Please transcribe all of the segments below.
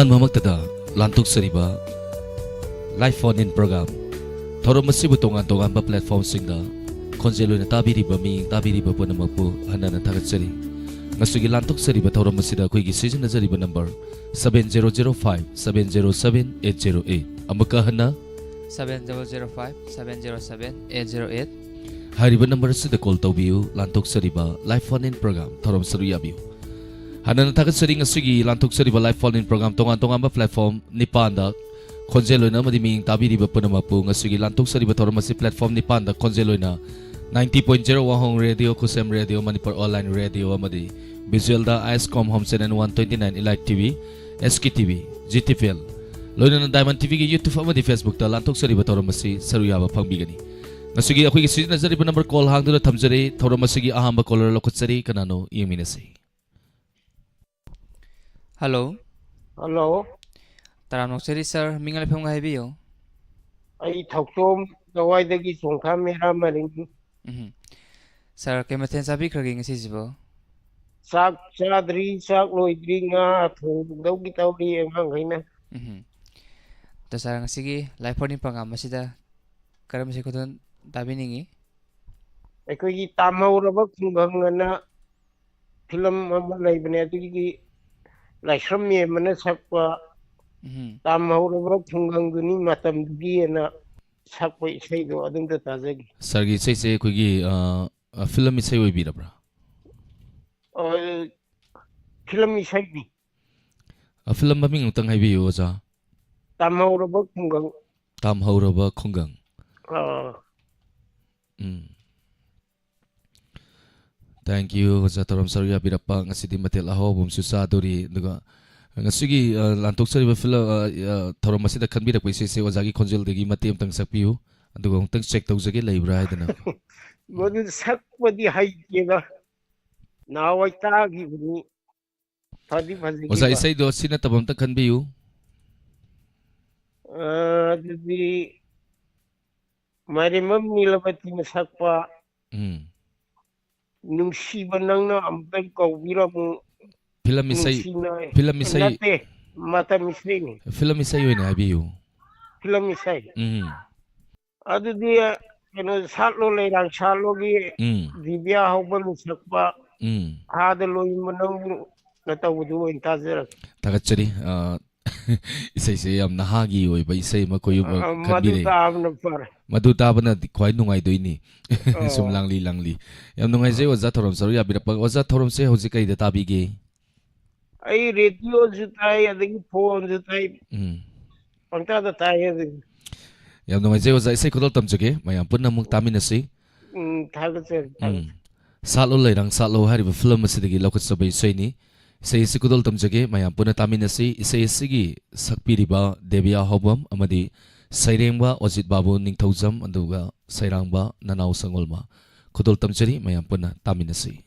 ahan mamaktada lantuk seriba live phone in program thorom masibu tongan tongan ba platform singda konjelo na tabiriba mi tabiriba ponamapu hanana thagatsari ngasugi lantuk seriba thorom masida koi gi season nazariba number 7005707808 amaka hana 7005707808 hariba number sida call tawbiu lantuk seriba live phone in program thorom saru yabiu hanana thagatsari ngasugi lantuk seriba live phone in program tongan tongan ba platform nipanda konjeloina madi ming tabiriba ponamapu ngasugi lantuk seriba thorom masi platform nipanda konjeloina 90.0 WAHONG radio kusem radio manipur online radio amadi visual da iscom home channel 129 elite tv sk tv gtpl loina diamond tv gi youtube amadi facebook da lantuk seriba thorom masi saru yaba phangbigani ngasugi akhoi gi season nazariba number call hangduna thamjare thorom masi gi ahamba caller lokutsari kanano yengminasi. Hello. Hello. Taramnoksari sir, mingal pham ngai biyo. Ai thoktom dawai dagi songkha mera maring. Sir, kemathen sabi kragi ngasi jibo. Sak chadri sak loidri nga thong dau gi tawri engang haina. To sir ngasi gi live phone pangam masida karam se kodon dabiningi. Ekoi gi tamhauraba khungang na film ama laibane atugi laisram ye mana sakpa tamhauraba khungang duni matam gi na sakpa isai do adum ta tajagi. Sargi sei se koi gi film isai oi birabra. Film isai ni. Film maming utang hai biyo ja. Tamhauraba khungang. Tamhauraba khungang. Thank you Zatoram Sarya birapa ngasidi matel aho bum susa dori duga ngasigi lantok sariba film thorom masida khanbira paise se wazagi khonjel degi matem tang sakpiu aduga ungtang check tawjage leibra haidana Godu sakpadi haikega nawai tagi buni phadi phadi oza isai do sina tabam ta khanbiu didi mari mammi labati sakpa nungsiba nangna amtai kaubiramu film isai nate mata misri ni film isai oina habiu film isai adu dia keno salo leirang salo gi divya hobal sakpa hada loin manang natabudu intazera tagachari isai se yam nahagi oi ba isai ma koyu khabire madu tabana khwai nungai doini sum langli yam nungai je oza thorom saru ya birapa oza thorom se hoji kai da tabige ai radio jutai adagi phone jutai pangta da tai yam nungai je oza isai kodol tamjage mayam punna muk taminasi thagacher salo leirang salo hari ba film asidagi lokut sabai soini isai sikudol tamjage mayam puna taminasi isai sigi sakpiriba devya hobam amadi sairengba ojit babu ningthaujam aduga sairangba nanau sangolma kudol tamjari mayam puna taminasi.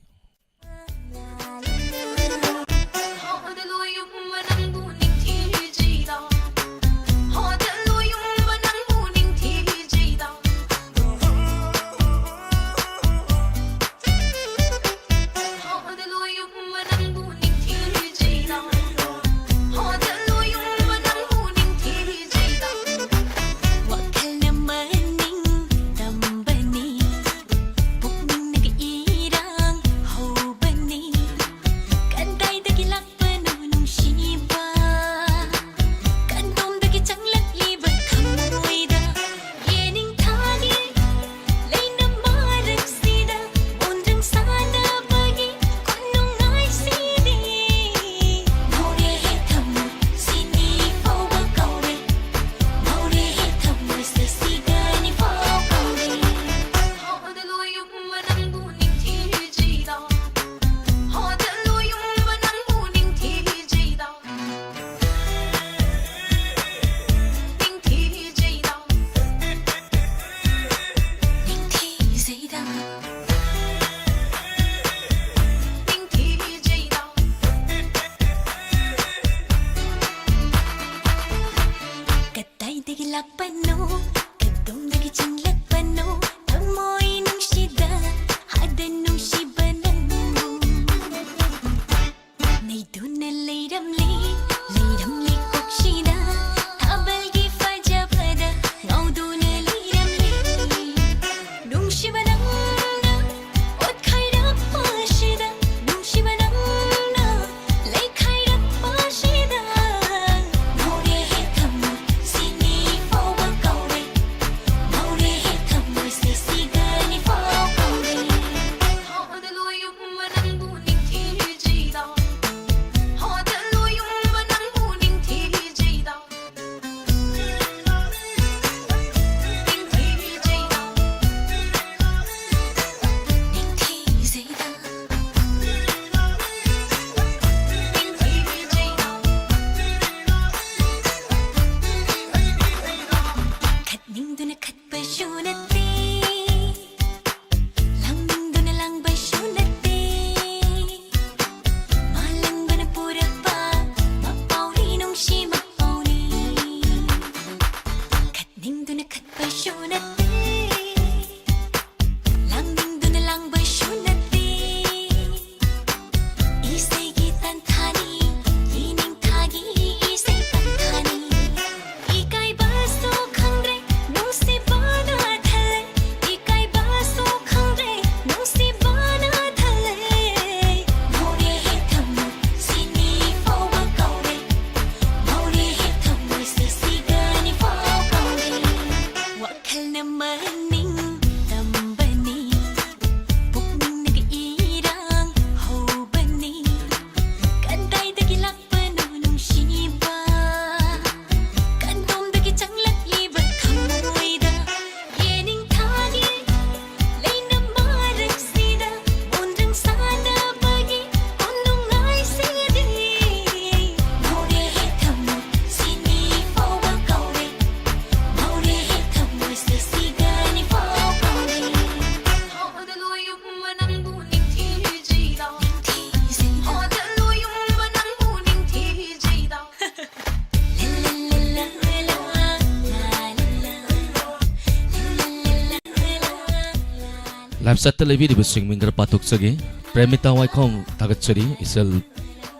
라이브 세트 레비리 부싱 밍그라 파톡서기 프레미타 와이콩 타gatchari isel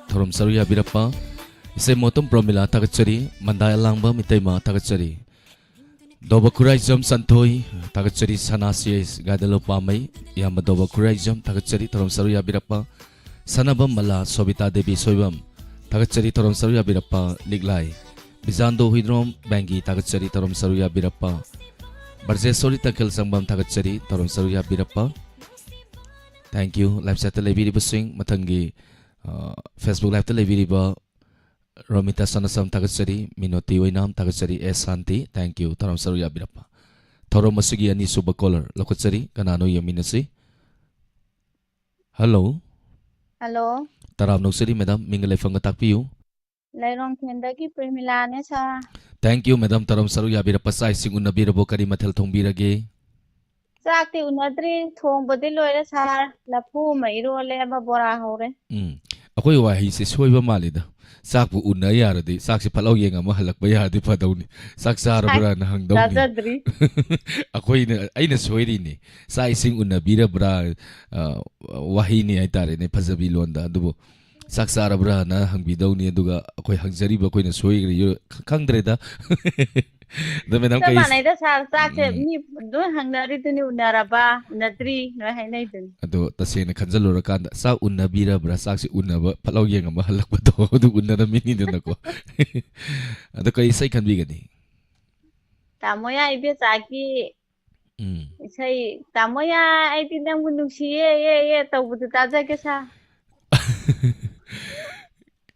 thorom saruya birappa ise motom promila tagatchari mandaya langba mitaima tagatchari doba kurai jam santoi tagatchari sanasi gadalo pamai yamba doba kurai jam tagatchari thorom saruya birappa sanabam mala sobita devi soibam tagatchari thorom saruya birappa liglai bizando huidrom bangi tagatchari thorom saruya birappa Barjesori takil sangbam tagatchari thorom saruya birappa. Thank you. Live set lebi riba sing matangi Facebook live lebi riba Romita sanasam tagatchari minoti wainam tagatchari santi. Thank you. Thorom saruya birappa. Thorom masugi ani suba caller lokachari kanano yaminasi. Hello. Hello. Taram noksari madam mingalay fanga takpiyo. Lairong Kendaki Premila ne sa. Thank you madam Thorom saruya birappa sai sing unabirabo kari mathel thongbirage. Sakti unadri thong bodi loire sa lapu mai ro le ba bora hore. Akoi wahi se soiba malida. Sakpu unna yaradi saksi phalau yenga ma halakba yaradi phadawni. Sak sarabra na hangdawni. Dadadri. Akoi na aina soiri ni. Sa ising unna birabra wahi ni aitare ne phajabi londa adubo. Sak sarabra na hangbidawni aduga akoi hangjariba akoi na soigri yo khangdreda. Da madam kai Sama naida sa sakse ni do hangnari tu ni unaraba unadri no hainai dun. ado tasena khanjalora kanda sa unnabira bra saksi unnaba phalau yenga ma halakba to adu unnara mini dana ko ado kai sai khanbi gani Tamoya ibe saki sai tamoya ai tin nang gunung si ye tawbudu taja ke sa.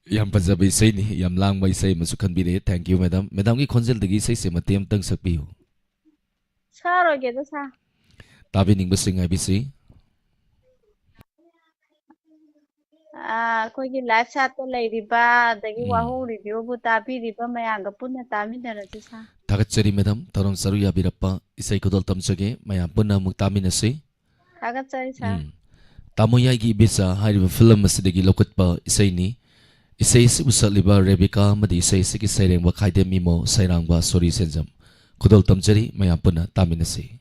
Yam pajaba isai ni yam langba isai masu khanbire. Thank you madam. Madam ki khonjel dagi isai se matem tang sakpiyo. Saro ge do sa. Tabi ningba singai bisi. Koi ki live chat to lai riba dagi wahong review bu tabi riba mayang ga punna tami dara ji sa. Tagatchari madam thorom saruya birappa isai kodol tamchage mayam punna muktami nasi. Tagatchari sa. Tamoyai gi bisa hariba film asidagi lokatpa isai ni. Isai si usaliba Rebecca madi isai si ki sairengba khaide mimo sairangba sori senjam kudol tamjari mayam punna taminasi.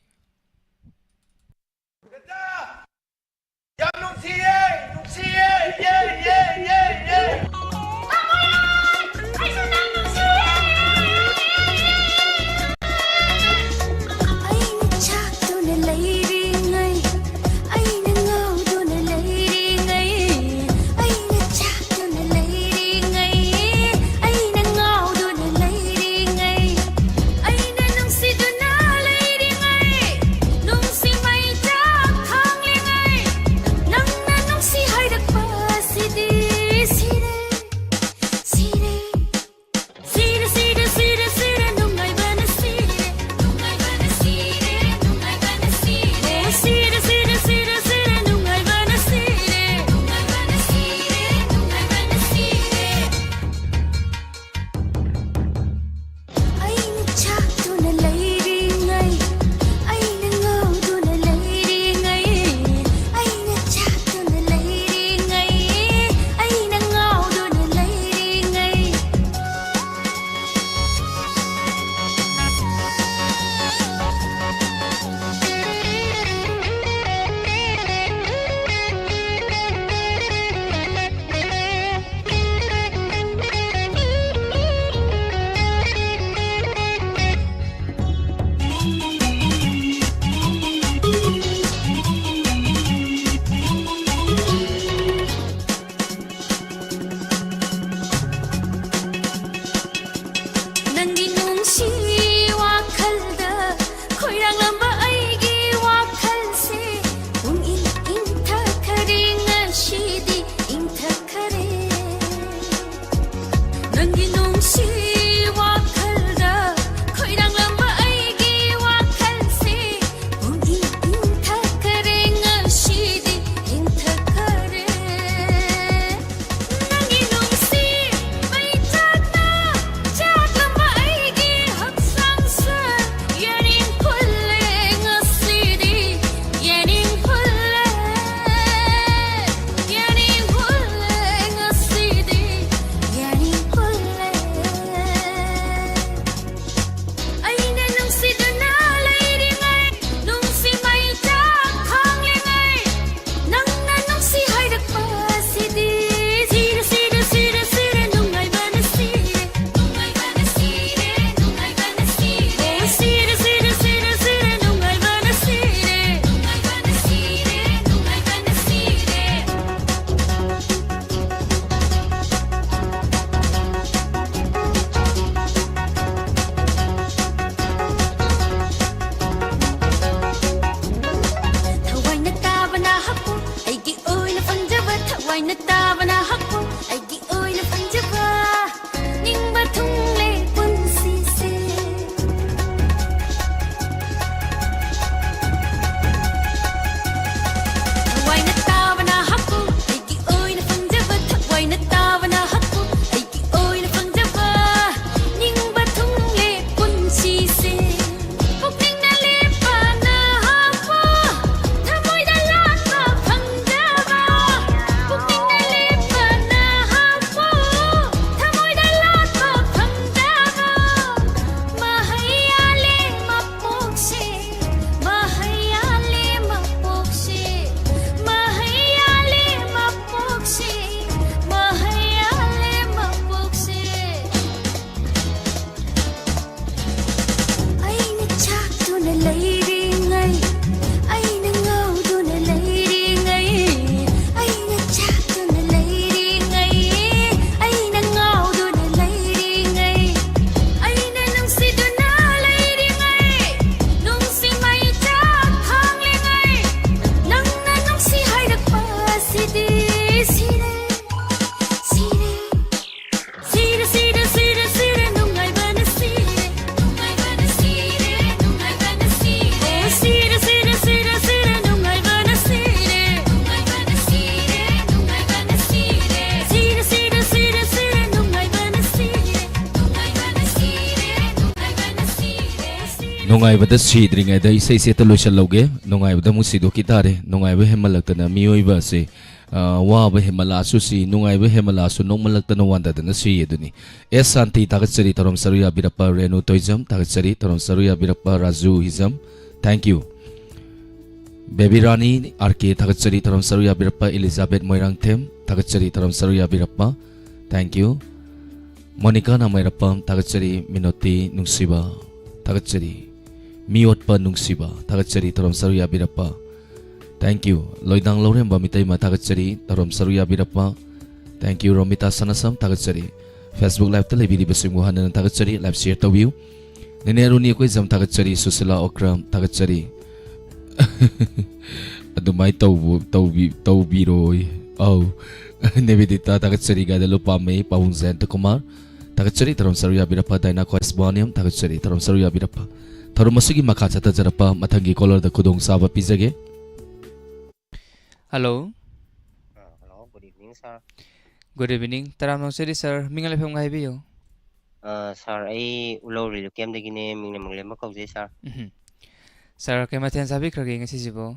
ꯊꯋꯥꯏꯅ ꯇꯥꯕꯅ ꯍꯛꯄꯨ ꯑꯩꯒꯤ ꯑꯣꯏꯅ ꯐꯪꯖꯕ ꯅꯤꯡꯕ ꯊꯨꯡꯂꯦ ꯄꯨꯟꯁꯤꯁꯦ ꯊꯋꯥꯏꯅ ꯇꯥꯕꯅ ꯍꯛꯄꯨ ꯑꯩꯒꯤ ꯑꯣꯏꯅ ꯐꯪꯖꯕ ꯊꯋꯥꯏꯅ ꯇꯥꯕꯅ ꯍꯛꯄꯨ ꯑꯩꯒꯤ ꯑꯣꯏꯅ ꯐꯪꯖꯕ ꯅꯤꯡꯕ ꯊꯨꯡꯂꯦ ꯄꯨꯟꯁꯤꯁꯦ ꯄꯨꯛꯅꯤꯡꯅ ꯂꯦꯞꯄꯅ ꯍꯛꯄꯨ ꯊꯃꯣꯏꯗ ꯂꯥꯠꯄ ꯐꯪꯖꯕ ꯄꯨꯛꯅꯤꯡꯅ ꯂꯦꯞꯄꯅ ꯍꯛꯄꯨ ꯊꯃꯣꯏꯗ ꯂꯥꯠꯄ ꯐꯪꯖꯕ ꯃꯍꯩ ꯌꯥꯜꯂꯦ ꯃꯄꯣꯛꯁꯦ ꯃꯍꯩ ꯌꯥꯜꯂꯦ ꯃꯄꯣꯛꯁꯦ ꯃꯍꯩ ꯌꯥꯜꯂꯦ ꯃꯄꯣꯛꯁꯦ ꯃꯍꯩ ꯌꯥꯜꯂꯦ ꯃꯄꯣꯛꯁꯦ ꯑꯩꯅ ꯆꯥꯛꯇꯨꯅ ꯂꯩꯔꯤꯉꯩ ꯑꯩꯅ ꯉꯥꯎꯗꯨꯅ ꯂꯩꯔꯤꯉꯩ ꯑꯩꯅ ꯆꯥꯛꯇꯨꯅ ꯂꯩꯔꯤꯉꯩ ꯑꯩꯅ ꯉꯥꯎꯗꯨꯅ ꯂꯩꯔꯤꯉꯩ ꯑꯩꯅ ꯅꯨꯡꯁꯤꯗꯨꯅ ꯂꯩꯔꯤꯉꯩ ꯅꯨꯡꯁꯤ ꯃꯩ ꯆꯥꯛ ꯊꯥꯡꯂꯤꯉꯩ ꯅꯪꯅ ꯅꯨꯡꯁꯤ ꯍꯥꯏꯔꯛꯄ ꯑꯁꯤꯗꯤ ꯁꯤꯔꯦ ꯁꯤꯔꯦ Sire, sire, sire, sire, nungaibana sire, nungaibana sire, nungaibana sire. Oh, sire, sire, sire, sire, nungaibana sire, nungaibana sire, nungaibana sire. Sire, sire, sire, sire, nungaibana sire, nungaibana sire, nungaibana sire. ꯅꯨꯡꯉꯥꯏꯕꯗ ꯁꯤꯗ꯭ꯔꯤꯉꯩꯗ ꯏꯁꯩꯁꯦ ꯂꯣꯏꯁꯤꯜꯍꯧꯒꯦ ꯅꯨꯡꯉꯥꯏꯕꯗ ꯑꯃꯨꯛ ꯁꯤꯗꯣꯛꯈꯤ ꯇꯥꯔꯦ ꯅꯨꯡꯉꯥꯏꯕ ꯍꯦꯟꯃꯜꯂꯛꯇꯅ ꯃꯤꯑꯣꯏꯕ ꯑꯁꯦ ꯋꯥꯕ ꯍꯦꯟꯃꯜꯂꯛꯑꯁꯨ ꯁꯤ ꯅꯨꯡꯉꯥꯏꯕ ꯍꯦꯟꯃꯜꯂꯛꯑꯁꯨ ꯅꯣꯡꯃꯜꯂꯛꯇꯅ ꯋꯥꯟꯗꯗꯅ ꯁꯤ ꯑꯗꯨꯅꯤ S ꯁꯥꯟꯇꯤ ꯊꯥꯒꯠꯆꯔꯤ ꯊꯧꯔꯝ ꯁꯔꯨ ꯌꯥꯕꯤꯔꯛꯄ ꯔꯦꯅꯨ ꯇꯣꯏꯖꯝ ꯊꯥꯒꯠꯆꯔꯤ ꯊꯧꯔꯝ ꯁꯔꯨ ꯌꯥꯕꯤꯔꯛꯄ Raju Hijam thank you Baby Rani R K ꯊꯥꯒꯠꯆꯔꯤ ꯊꯧꯔꯝ ꯁꯔꯨ ꯌꯥꯕꯤꯔꯛꯄ ꯏꯂꯤꯖꯥꯕꯦꯠ ꯃꯣꯏꯔꯥꯡꯊꯦꯝ ꯊꯥꯒꯠꯆꯔꯤ ꯊꯧꯔꯝ ꯁꯔꯨ ꯌꯥꯕꯤꯔꯛꯄ ꯊꯦꯡꯛ ꯌꯨ ꯃꯣꯅꯤꯀꯥ ꯅꯥꯃꯩꯔꯥꯄꯝ ꯊꯥꯒꯠꯆꯔꯤ ꯃꯤꯅꯣꯇꯤ ꯅꯨꯡꯁꯤꯕ ꯊꯥꯒꯠꯆꯔꯤ ꯃꯤꯑꯣꯠꯄ ꯅꯨꯡꯁꯤꯕ ꯊꯥꯒꯠꯆꯔꯤ ꯊꯧꯔꯝ ꯁꯔꯨ ꯌꯥꯕꯤꯔꯛꯄ ꯊꯦꯡꯛ ꯌꯨ ꯂꯣꯏꯗꯥꯡ ꯂꯧꯔꯦꯝꯕ ꯃꯤꯇꯩꯃ ꯊꯥꯒꯠꯆꯔꯤ ꯊꯧꯔꯝ ꯁꯔꯨ ꯌꯥꯕꯤꯔꯛꯄ ꯊꯦꯡꯛ ꯌꯨ ꯔꯣꯃꯤꯇꯥ ꯁꯅꯁꯝ ꯊꯥꯒꯠꯆꯔꯤ ꯐꯦꯁꯕꯨꯛ ꯂꯥꯏꯚꯇ ꯂꯩꯕꯤꯔꯤꯕꯁꯤꯡꯕꯨ ꯍꯟꯅ ꯊꯥꯒꯠꯆꯔꯤ ꯂꯥꯏꯚ ꯁꯤꯌꯔ ꯇꯧꯕꯤꯌꯨ ꯅꯦꯅꯦ ꯑꯔꯨꯅꯤ ꯑꯩꯈꯣꯏꯖꯝ ꯊꯥꯒꯠꯆꯔꯤ ꯁꯨꯁꯤꯂꯥ ꯑꯣꯀ꯭ꯔꯝ ꯊꯥꯒꯠꯆꯔꯤ ꯑꯗꯨꯃꯥꯏ ꯇꯧꯕꯤꯔꯣꯏ ꯑꯧ ꯅꯦꯕꯤꯗꯤꯇꯥ ꯊꯥꯒꯠꯆꯔꯤ ꯒꯥꯏꯗ ꯂꯨꯄꯥꯃꯩ ꯄꯥꯕꯨꯡ ꯖꯌꯟꯇ ꯀꯨꯃꯥꯔ ꯊꯥꯒꯠꯆꯔꯤ ꯊꯧꯔꯝ ꯁꯔꯨ ꯌꯥꯕꯤꯔꯛꯄ ꯗꯥꯏꯅꯥ ꯈ꯭ꯋꯥꯏꯁꯕꯥꯅꯤꯌꯝ ꯊꯥꯒꯠꯆꯔꯤ ꯊꯧꯔꯝ ꯁꯔꯨ ꯌꯥꯕꯤꯔꯛꯄ ꯊꯧꯔꯝ ꯑꯁꯤꯒꯤ ꯃꯈꯥ ꯆꯠꯊꯖꯔꯛꯄ ꯃꯊꯪꯒꯤ ꯀꯣꯂꯔꯗ ꯈꯨꯗꯣꯡꯆꯥꯕ ꯄꯤꯖꯒꯦ Hello, Hello, good evening, sir. good evening. Taramnong sir, mingal lefong ngaybiyo. Sir, ay ulawri lukiem de gine ming namang lema kauje, sir. Sir, kay matyan sabi kragi nga sisibo.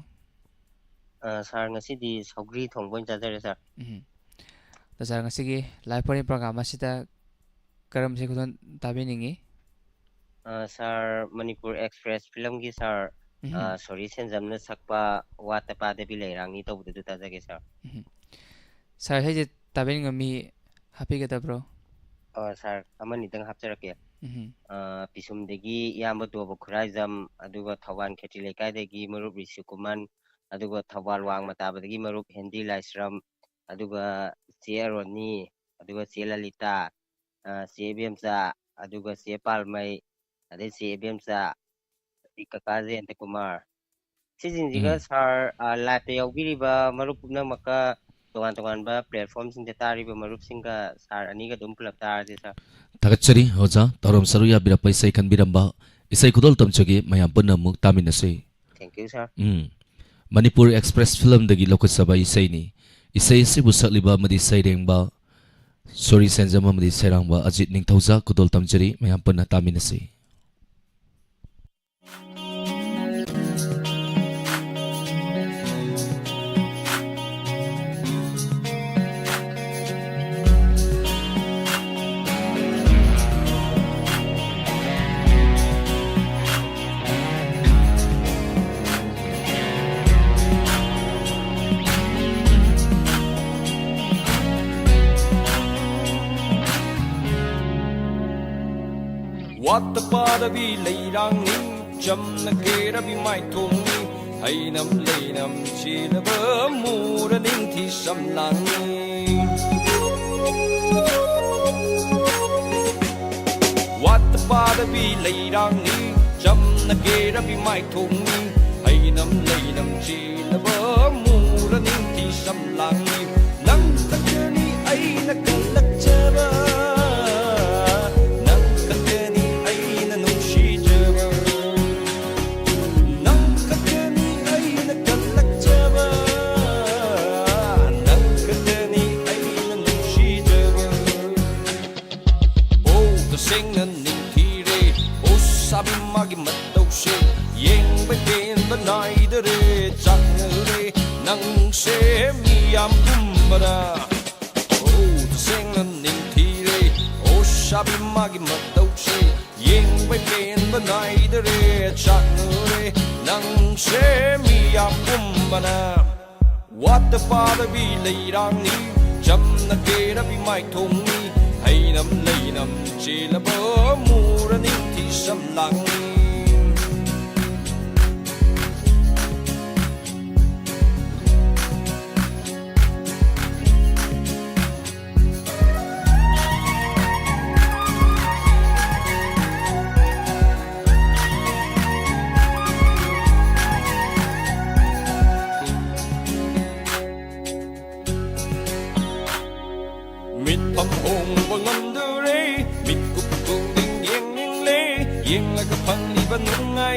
Sir, ngasi di sogri thongbon jajare, sir. Ta sir nga sige, live po ni programa sita karam si kuton tabi ningi. Sir, Manipur Express film gi, sir. Sorry, senjamna sakpa wata pa de bilay rangi to budu tajage, sir. Sir, hey tabi nga mi happy ka ta bro. Sir, aman itang hapjarake. Pisum degi yamba to bukhuraizam aduga thawan kheti lekai degi marup risikuman aduga thawal wang mataba degi marup hendi laisram aduga sieroni aduga sielalita siebemsa aduga siepalmai ade siebemsa ikakaze ante kumar sijinjiga sir live te yaubiriba marup pumna maka tongan ba platform sing tariba marup singa sir aniga dum pulap tarje sir ꯊꯥꯒꯠꯆꯔꯤ ꯑꯣꯖꯥ ꯊꯧꯔꯝ ꯁꯔꯨ ꯌꯥꯕꯤꯔꯛꯄ ꯏꯁꯩ ꯈꯟꯕꯤꯔꯝꯕ ꯏꯁꯩ ꯈꯨꯗꯣꯜ ꯇꯝꯖꯒꯦ ꯃꯌꯥꯝ ꯄꯨꯟꯅ ꯑꯃꯨꯛ ꯇꯥꯃꯤꯟꯅꯁꯤ thank you sir Manipur express ꯐꯤꯂꯝꯗꯒꯤ ꯂꯧꯈꯠꯆꯕ ꯏꯁꯩꯅꯤ ꯏꯁꯩ ꯑꯁꯤꯕꯨ ꯁꯛꯂꯤꯕ ꯑꯃꯗꯤ ꯁꯩꯔꯦꯡꯕ ꯁꯣꯔꯤ ꯁꯦꯟꯖꯝ ꯑꯃꯗꯤ ꯁꯩꯔꯥꯡꯕ ꯑꯖꯤꯠ ꯅꯤꯡꯊꯧꯖꯥ ꯈꯨꯗꯣꯜ ꯇꯝꯖꯔꯤ ꯃꯌꯥꯝ ꯄꯨꯟꯅ ꯇꯥꯃꯤꯟꯅꯁꯤ What the padavi leirang ni jam na kera bi mai thong ni hainam leinam chilaba mura ning thi samlang ni What the padavi leirang ni jam na kera bi mai thong ni hainam leinam chilaba mura ning thi samlang ni nang nang se mi am kumbara oh sing na ning thi re oh shabi magi matau se yeng bai pen banai de re chat nu re nang se mi am kumbara what the father be lay rang ni jam na ke na bi mai thong ni hay nam lay nam che la ba mu ra ning thi sam lang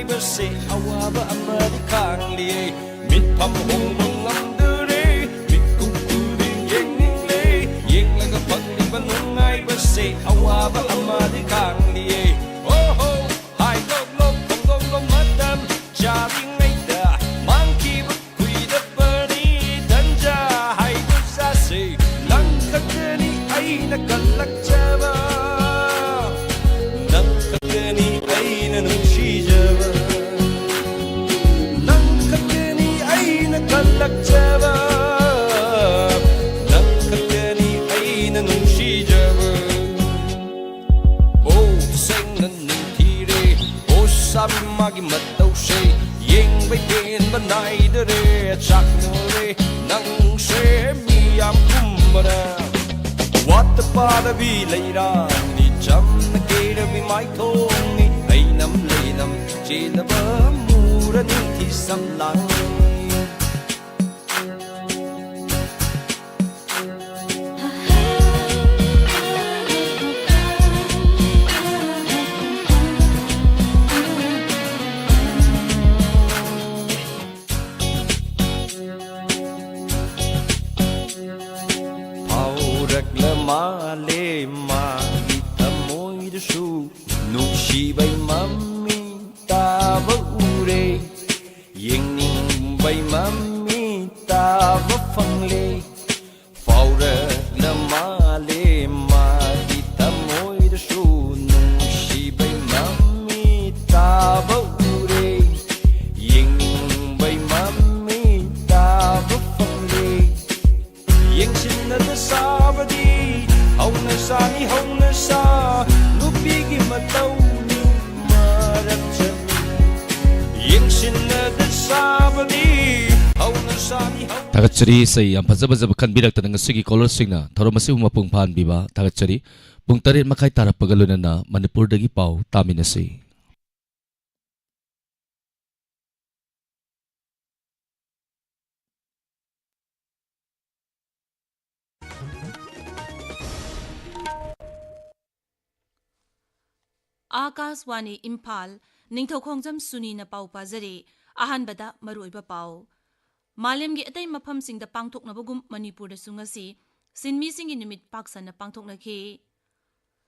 ba se awa ba amadi kang li mit pam hong mong lam de re mit ku ku ding yeng ning le yeng la ga pang ni ba nung ai ba se awa ba amadi kang li oh ho hai gok lok pong gok lok madam cha ding ngai da mang ki ba kui da ba ni dan ja hai ku sa se lang ka ni ai na kalak cha ba lang ka ni ai na nung shi ja ba kalak jaba nang kakani ay nanong shi jaba oh sing na ning thire oh sabi magi mataw se yeng bai pen banai de re chak no re nang se mi am kumbara what the father be later ni jam na ke de mi mai thong ni ai nam lei nam che na ba mu ra ni thi sam lang le ma di tamoy de su nu shi bai mami ta ba ure yeng ning bai mami ta ba phang le phao ra la ma le ma di tamoy de su nu shi bai mami ta ba ure yeng ning bai mami ta ba phang le yeng sin na da sa ba di hong na sa nupi gi mataw ni marap chan yeng sin na da sa bali hong na sa ni hong Tagachari say ang pazabazab kan birak tanang sige color sing na thorom masi humapung phan biba tagachari pung tarit makai tarap pagalunan na Manipur dagi pau tamin na say Akashvani Imphal निंगथौखोंजम सुनी न पाउ पाजरे अहानबदा मरुइबा पाउ मालेमगी अतै मफमसिंगदा पांगथोकनबगुम मणिपुरदा सुंगसी सिनमीसिंगी निमित पाक्सना पांगथोकनखि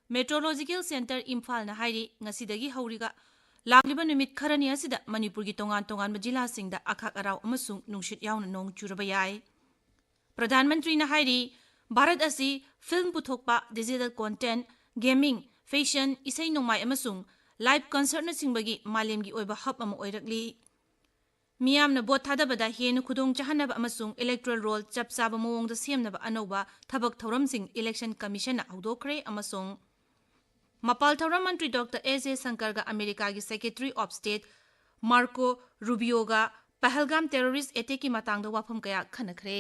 meteorological centre Imphal न हाइरि ngasiदगी हौरिगा लाग्लिबा निमित खरनी असिदा मणिपुरगी तोंगान तोंगान जिलासिंगदा अखाक अराव अमसुंग नुंगशित यावना नोंग चुरबा याय प्रधानमंत्री न हाइरि भारत असि फिल्म पुथोकपा डिजिटल कंटेंट गेमिंग फैशन इसै नोंमाय अमसुंग लाइव कंसर्ट न सिंबगी मालेमगी ओइबा हब अम ओइरकली मियामना बोट थादबदा हेन खुदोंग चाहनबा अमसुंग इलेक्टोरल रोल चपचाबा मोंगदा सेमनबा अनौबा थबक थौरमसिंग इलेक्शन कमीशन हौदोखरे अमसुंग मपाल थौरम मंत्री डॉक्टर एजे शंकरगा अमेरिका की सेक्रेटरी ऑफ स्टेट मार्को रूबियोगा पहलगाम टेररिस्ट अटैक की मातांगदा वाफम कया खनखरे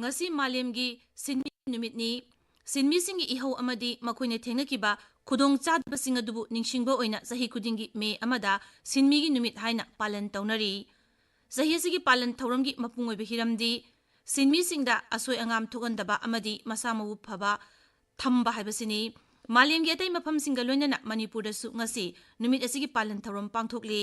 ngasi malemgi sinmi numitni sinmi singi ihau amadi makoine thengnakiba khudong chadbasing adubu ningsingba oina sahi kudingi me amada sinmi gi numit haina palan taunari sahi sigi palan thauramgi mapungoi be hiramdi sinmi singda asoi angam thogandaba amadi masamawu phaba thamba haibasini malemgi atai mafam singa loinana manipur da su ngasi numit asigi palan thauram pangthokli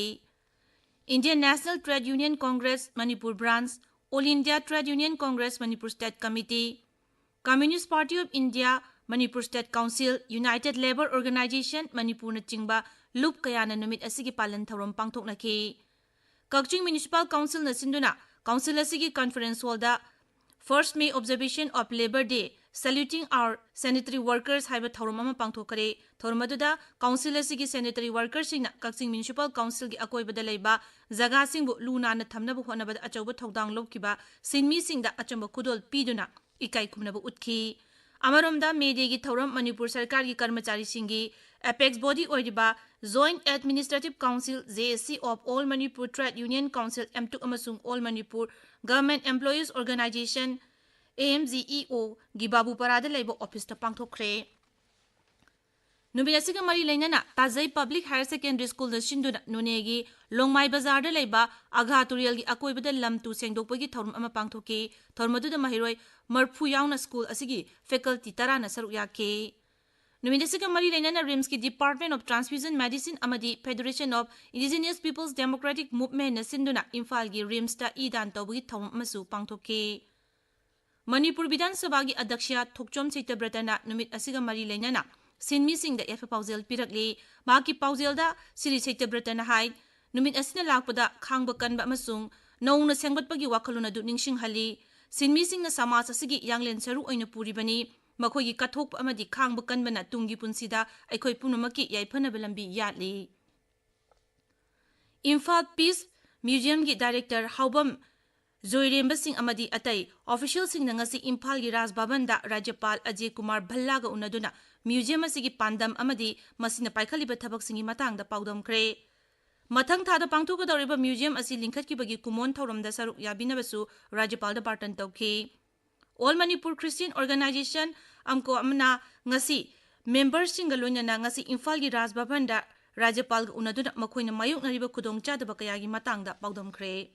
Indian National Trade Union Congress Manipur branch All India Trade Union Congress Manipur State Committee, Communist Party of India Manipur State Council, United Labour Organization, Manipur na chingba lup kayana numit asigi palan thorom pangthoknaki. Kakching Municipal Council na sinduna Council asigi conference hall da First May Observation of Labor Day, Saluting Our Sanitary Workers haiba thorom ama pangthokare. Thorom aduda Council asigi sanitary workers singna Kakching Municipal Council gi akoibada leiba jaga singbu luna na thamnabu honabada achauba thodang lobkiba sinmi singda achamba kudol piduna ikai khumnabu utki. Amaromda May Day gi thorom Manipur Sarkar gi karmachari singi apex body oidiba Joint Administrative Council JSC of All Manipur Trade Union Council M2 amasung All Manipur Government Employees Organization AMGEO gi Babu Parada leiba office ta pangthokre. Numina siga mari lainana Tajai Public Higher Secondary School da sinduna nunegi Longmai Bazar da leiba Agha Turial gi akoibada lam tu sengdokpagi thorum ama pangthoki. Thormadu da mahiroi marphu yauna school asigi faculty tara na saruk yake. Numina siga mari lainana RIMS ki Department of Transfusion Medicine amadi Federation of Indigenous Peoples Democratic Movement na sinduna Imphal gi RIMS ta idan tawbagi thorum amasu pangthoki. Manipur Vidhan Sabha gi Adyaksha Thokchom Chaitabratana numit asiga mari lainana Sinmi Singh da F Pausel Pirakli, Maki Pausel da Siri Chaitabratana hai, Numit Asina Lakpada Khangba Kanba Masung, Nauna Sangbatpagi Wakaluna du Ningsing Hali, Sinmi Singh na Samas Asigi Yanglen Saru Oina Puribani, Makogi Kathok Amadi Khangba Kanbana Tungi Punsida, Aikoi Punamaki Yaipana Belambi Yatli. Imphal Peace Museum gi Director Haubam Zoiremba Singh Amadi Atai, official Singh Nangasi Imphal gi Raj Bhavan da Rajapal Ajay Kumar Bhallaga Unaduna, Museum asigi pandam amadi masina paikhaliba thabak singi matang da paudam kre. Mathang thada pangthuka doriba museum asi linkhat ki bagi kumon thorom da saruk yabinabasu Rajapal da Barton tawki. All Manipur Christian Organization amko amna ngasi members singa loinana ngasi Imphal gi Raj Bhavan da Rajapal ga unaduna makoina mayuk nariba khudong chadaba kayagi matang da paudam kre.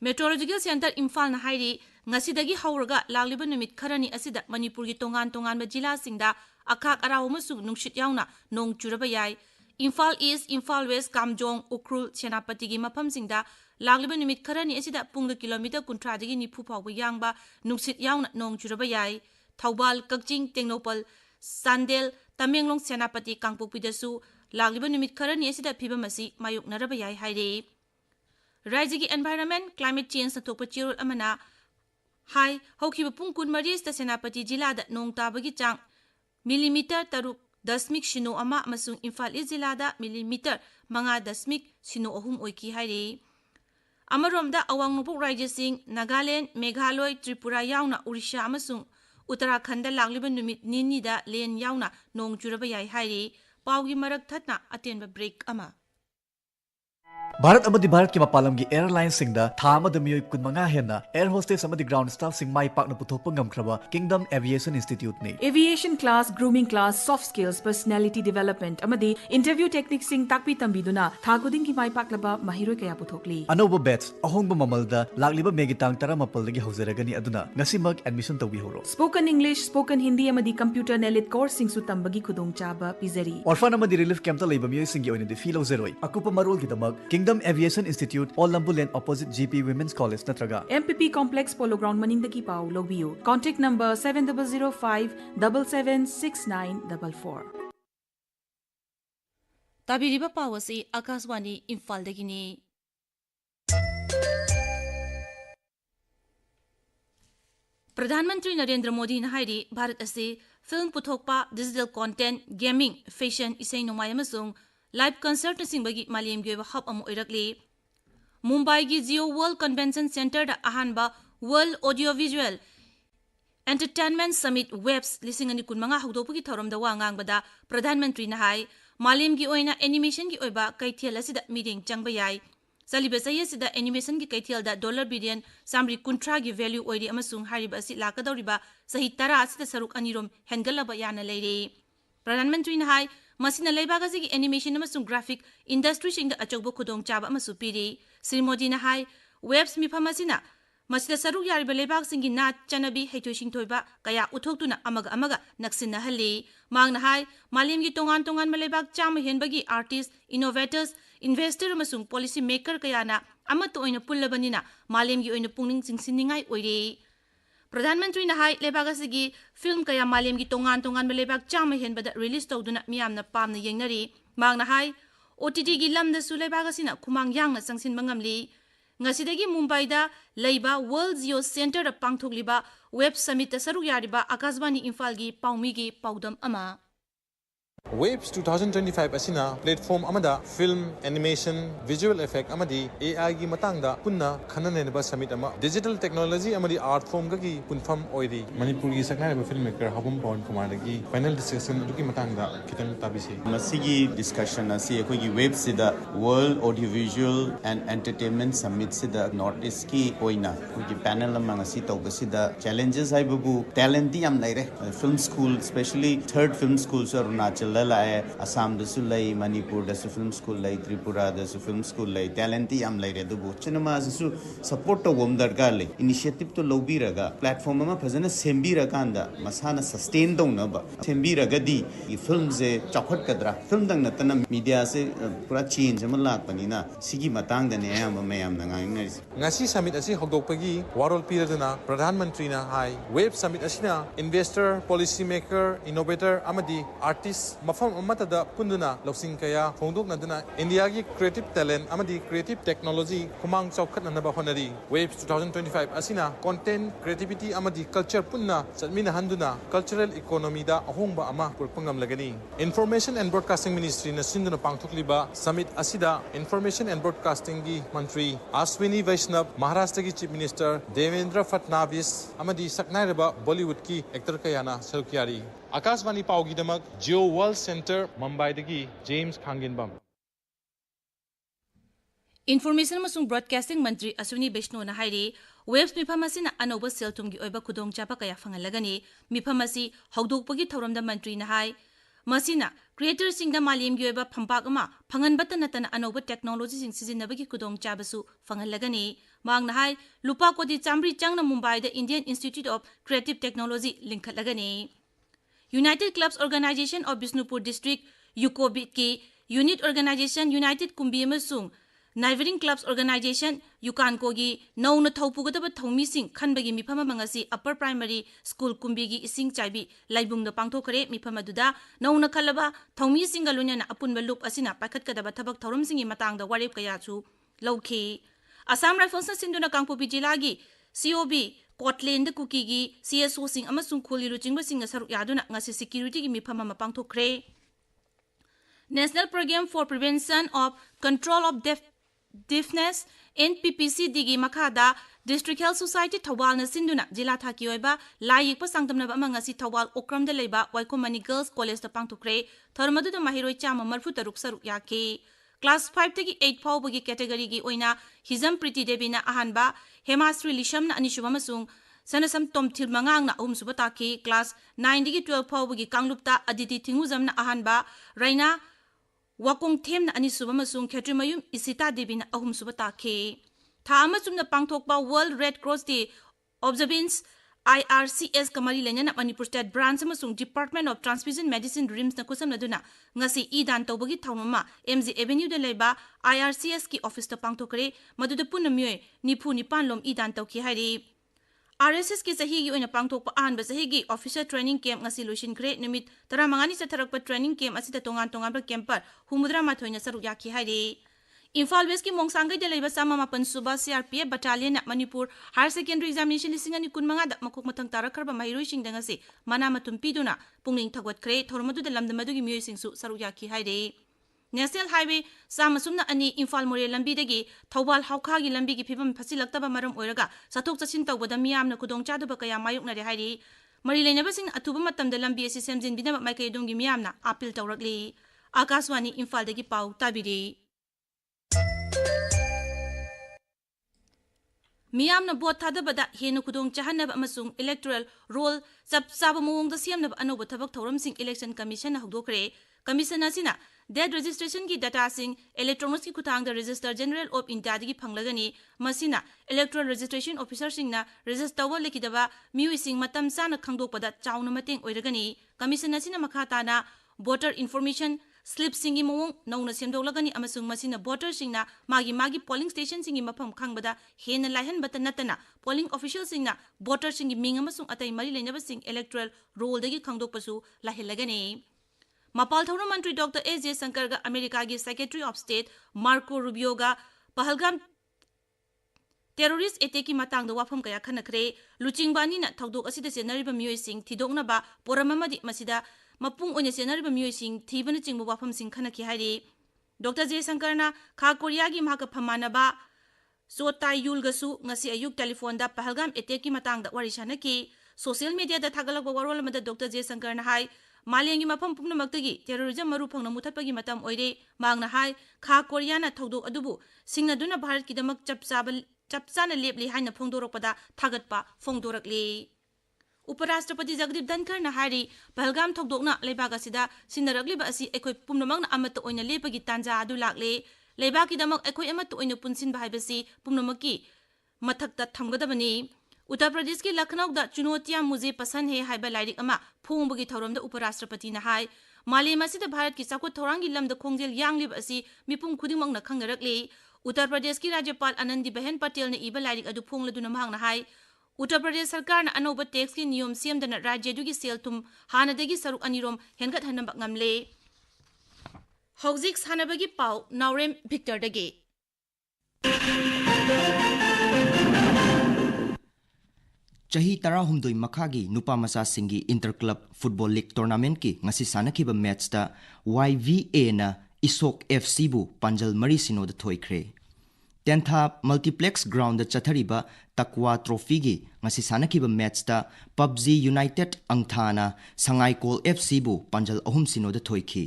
Meteorological Center Imphal na hairi ngasidagi hauraga lagliba numit kharani asida Manipur gi tongan ba jila singda akhak araw amasung nungshit yauna nong churaba yai. Imphal East, Imphal West, Kamjong, Ukrul, Senapati gi mafam singda lagliba numit kharani asida pungda kilometer 30 dagi nifu phawba yangba nungshit yauna nong churaba yai. Thaubal, Kakching, Tengnopal, Sandel, Tamenglong, Senapati, Kangpokpidasu lagliba numit kharani asida phibamasi mayuk naraba yai haire. Raijigi Environment Climate Change na thokpa chirol amana hai haukiba pung kun maris ta Senapati jila da nong tabagi chang millimeter 3.0 ama amasung Imphal East jila da millimeter 5.0 oiki haire. Amaromda awang nupuk Raijasing Nagaland, Meghalaya, Tripura yauna Odisha amasung Uttarakhand da lagliba numit nini da len yauna nong churaba yai haire. Paugi marak thatna atenba break ama. Bharat अमदी Bharat के मपालम की airline सिंगदा थामा द मियोय कुनमंगा हेना air hostess अमदी ground staff सिंग माई पाकना पुथोकपा ngमखरबा किंगडम एविएशन इंस्टीट्यूट ने aviation class grooming class soft skills personality development अमदी इंटरव्यू टेक्निक सिंग ताकपी तंबीदुना थागुदिंग की माई पाकलबा माहिरोय कया पुथोकली अनोबो बैच अहोंगबा ममलदा लागलिबा मेगी तांग तरा मपलदगी हौजरगनी अदुना ngasimak admission तौबी होरो स्पोकन इंग्लिश स्पोकन हिंदी अमदी कंप्यूटर नेलिट कोर्स सिंग सु तंबगी खुदोंग चाबा पिजरी ऑर्फन अमदी रिलीफ कैंप ता लेबा मियोय सिंगी ओइने दि फील औजरोय अकुपा मरोल की दमक किंगडम एविएशन इंस्टीट्यूट और लंबुलेन opposite GP Women's College नत्रगा MPP Complex Polo Ground मनिंगदगी पाउ लोबियो contact number 7005776944 Tabiriba pawasi Akaswani Imphal dagini. Pradhanmantri Narendra Modi na hairi Bharat ase film puthokpa digital content gaming fashion isai nomai amasung live concert na singbagi malem gi hub amu oirakli. Mumbai gi Geo World Convention Center da ahanba World Audiovisual Entertainment Summit Webs lisingani kunmanga hawdopagi thorom da wangang bada Pradhan Mantri na hai malim gi oina animation gi oiba kaithial asida meeting changba yai saliba sayi asida animation gi kaithial da $1 billion samri kuntra gi value oiri amasung hariba asi lakadoriba sahi tara asida saruk anirom hengalaba yana leire Pradhan Mantri na hai masina leibaga gi animation amasung graphic industry sing da achogbo khudong chaba amasu piri Sri Modi na hai webs mi phamasina masida saruk yariba lebak singi na chanabi heitoi singthoiba kaya uthoktuna amaga naksina hali mangna hai malim gi tongan malebak chama henbagi artists innovators investor amasung policy maker kaya na amato oina pullabanina malim gi oina pungning singsiningai oire प्रधानमंत्री नहाई लेबाग असगी film कया मालेम की तोंगान तोंगान लेबाग चाम हेनबद release तौदुना मियामना पामना येंगनरी मांगना high OTT की लमदसु लेबाग असिना खुमांग यांगना संगसिनबा ngamli ngasидagi मुंबईदा लेबा world जियो centre पांगथोकलिबा web summit सरुक यारिबा आकाशवाणी इम्फाल की पाउमी की पाउदम अमा Waves 2025 asina platform amada film animation visual effect amadi AI gi matangda punna khananenba summit ama digital technology amadi art form gi punfam oiri manipur gi saknaiba filmmaker habum pawan kumar gi final discussion gi matangda kitang tabisi masigi discussion asi ekoi gi web sida world audiovisual and entertainment summit sida north east ki oina gi panel amang asi tawbasida challenges aibu talent yam laire film school especially third film school so arunachal Assam dasu lai Manipur dasu film school lai Tripura dasu film school lai talent yam lai re dubu chinama dasu support to gom dargar lai initiative to lobby raga platform ma phajana sembi rakanda masana sustain dong ba sembi raga di i film se chakhat kadra film dang natana media se pura change ma lak pani na sigi matang da ne am mayam na ngai ngai ngasi summit asi hogdok pagi warol piraduna pradhan mantri na hai web summit asina investor policy maker innovator amadi artist mafam amatada punduna loksing kaya phongdok naduna India gi creative talent amadi creative technology kumang chawkhat nanaba honari waves 2025 asina content creativity amadi culture punna chatmina handuna cultural economy da ahongba ama purpangam lagani information and broadcasting ministry na sinduna pangthokliba summit asida information and broadcasting gi mantri Ashwini Vaishnav Maharashtra gi chief minister Devendra Fadnavis amadi saknairaba Bollywood ki actor kayana sarukyari Akashvani Paugi Damak, Geo World Center, Mumbai Dagi, James Kanginbam. Information Masung Broadcasting Mantri Ashwini Vaishnav na hairi Waves Miphamasi na anoba seltum gi oiba khudong chapa kaya fangalagani Miphamasi hogdokpagi thoramda mantri na hai masina creator singda malim gi oiba phampak ama phanganbata natana anoba technology sing sizinabagi khudong chabasu fangalagani mang na hai lupa kodi chamri changna Mumbai da Indian Institute of Creative Technology linkhatlagani United Clubs Organization of Bishnupur District UCOBIT ki Unit Organization United Kumbi amasung Neighboring Clubs Organization Yukanko gi nauna thaupugadaba thongmi sing khanbagi mifama mangasi Upper Primary School Kumbi gi ising chaibi laibungda pangthokare mifama duda nauna khalaba thongmi singa lunana apunba loop asina pakhat kadaba thabak thorum singi matangda warep kaya chu lauki Assam Rifles na sinduna Kangpopi jila gi COB Scotland kuki gi CSO sing amasung kholiru chingba singa saruk yaduna ngasi security gi mifama mapangthokre National Program for Prevention of Control of Deafness NPPC digi makhada District Health Society Thawal na sinduna jila thaki oiba layik pa sangdamna ba ngasi Thawal okram de leiba Waikomani Girls College ta pangthokre tharmadu da mahiroi chama marfu taruk saruk yake Class 5 tagi 8 phawbagi category gi oina Hizam Priti Devi na ahanba Hemasri Lisham na anishuba masung Sanasam Tomthil Mangang na suba taki Class 9 digi 12 phawbagi Kanglupta Aditi Thinguzam na ahanba Raina Wakong Them na anisuba masung Khetrimayum Isita Devi na suba taki Tha amasum na pangthokpa World Red Cross Day Observance IRCS Kamari Lenya na Manipur State Branch amasung Department of Transfusion Medicine RIMS na kusam na duna ngasi idan tawbagi thawnama MG Avenue da leiba IRCS ki office ta pangthokare maduda punna myoy nipu nipan lom idan tawki hari RSS ki sahi gi oina pangthokpa ahan ba sahi gi officer training camp ngasi loishin kre numit 15 ni sa tharakpa training camp asita tongan tongan ba camp par humudra ma thoina saruk yakhi hari Imphal West ki Mongsangai de leiba sama mapan suba CRPF battalion na Manipur Higher Secondary Examination lisingani kunmanga da makok matang tarakar ba mahiroi sing dangase mana matum piduna pungling thagwat kre thormadu de lamdamadu gi miyoi singsu saruyaki haide National Highway samasumna ani Imphal More lambi dagi Thawbal Hawkha gi lambi gi phibam phasilaktaba maram oiraga sathok chachin tawbada miyamna kudong chadaba kaya mayukna re haide mari leinaba sing atuba matam de lambi asi semjin binaba maikai dong gi miyamna appeal tawrakli Akashwani Imphal dagi pau tabiri Miyamna bot thadabada henu kudong chahanab amasung electoral roll sab sabamong da siamnab anoba thabak thoram sing election commission na hugdokre commission asina dead registration ki data sing electronics ki kuthang da register general of India digi phanglagani masina electoral registration officer sing na register wa lekidaba miwi sing matam sana khangdokpada chauna mateng oiragani commission asina makhata na voter information स्लिपसिंगी मोंग नौना सेमदोलगनी अमसुंग मसिना वोटरसिंगना मागी polling स्टेशनसिंगी मफम खंगबदा हेना लायहनबता नतना polling ऑफिशियलसिंगना वोटरसिंगी Ming अमसुंग अतै मरी लेनबसिंग electoral रोलदगी खंगदोकपसु लाहिलगनी मपाल थौरम मंत्री doctor S Jaishankar गा America की secretary of state Marco Rubio गा Pahalgam terrorist attack की मतंग वाफम कया खनखरे लुचिंगबानी ना थौदोक असिदा सेनरिबा मियोइसिंग थिदोकनाबा पोरममदी मसिदा मपुंग ओइने सेनरिबा मियोइसिंग थीबन चिंगबा वाफम सिंग खनखि हाइरे डॉक्टर जयशंकर ना खा कोरिया की महाक फमानबा सोताई युलगसु ngasi ayuk telephone da pahalgam attack ki matang da wari sanaki social media da thagalak warol mada dr jaysankar na hai malengi mafam pumna maktagi terrorism maru phangna muthatpagi matam oire mangna hai kha korea na thodok adubu singna duna bharat ki damak chapchana lepli haina phongdorokpada thagatpa phongdorakle उपराष्ट्रपति जगदीप धनखर ना हारी पहलगाम थोकदोकना लेबाग असिदा सिनरगलिबा असि एखोय पुमनमंगना अमत ओइना लेपगी तांजा अदु लागले लेबाकीदमक एखोय अमत ओइना पुनसिनबा हाइबसि पुमनमकी मथक्ता थमगदबनी उत्तर प्रदेश की लखनऊ दा चुनौतियां मुझे पसंद है हाइबा लाइरिक अमा फोंबगी थौरमदा उपराष्ट्रपति ना हाय मालेम असिदा भारत की चाखुत थौरांगी लमदा खोंजेल यांगलिब असि मिपुम खुदिमंगना खंगरकले उत्तर प्रदेश की राज्यपाल आनंदीबेन पटेल ने इबा लाइरिक अदु फोंगलदुना महंगना हाय उत्तर प्रदेश सरकार ने अनौब टैक्स की नियम सेमदना राज्य की सेल तुम हानदगी सरुक अनिरोम हेनगत हनब ngamle हौजिक सानबगी पाउ नाउरेम भिक्टर दगे चाही 18 मखागी नुपा मसा सिंगी inter club football league tournament की ngasi sanakhiba match ta YVA na Isok FC bu panjal mari sinod thoikre Tentha multiplex ground chathariba takwa trophy gi ngasi sanakhiba match ta PUBG United Angthana Sangai Kol FC bu panjal ahum sinod thoikhi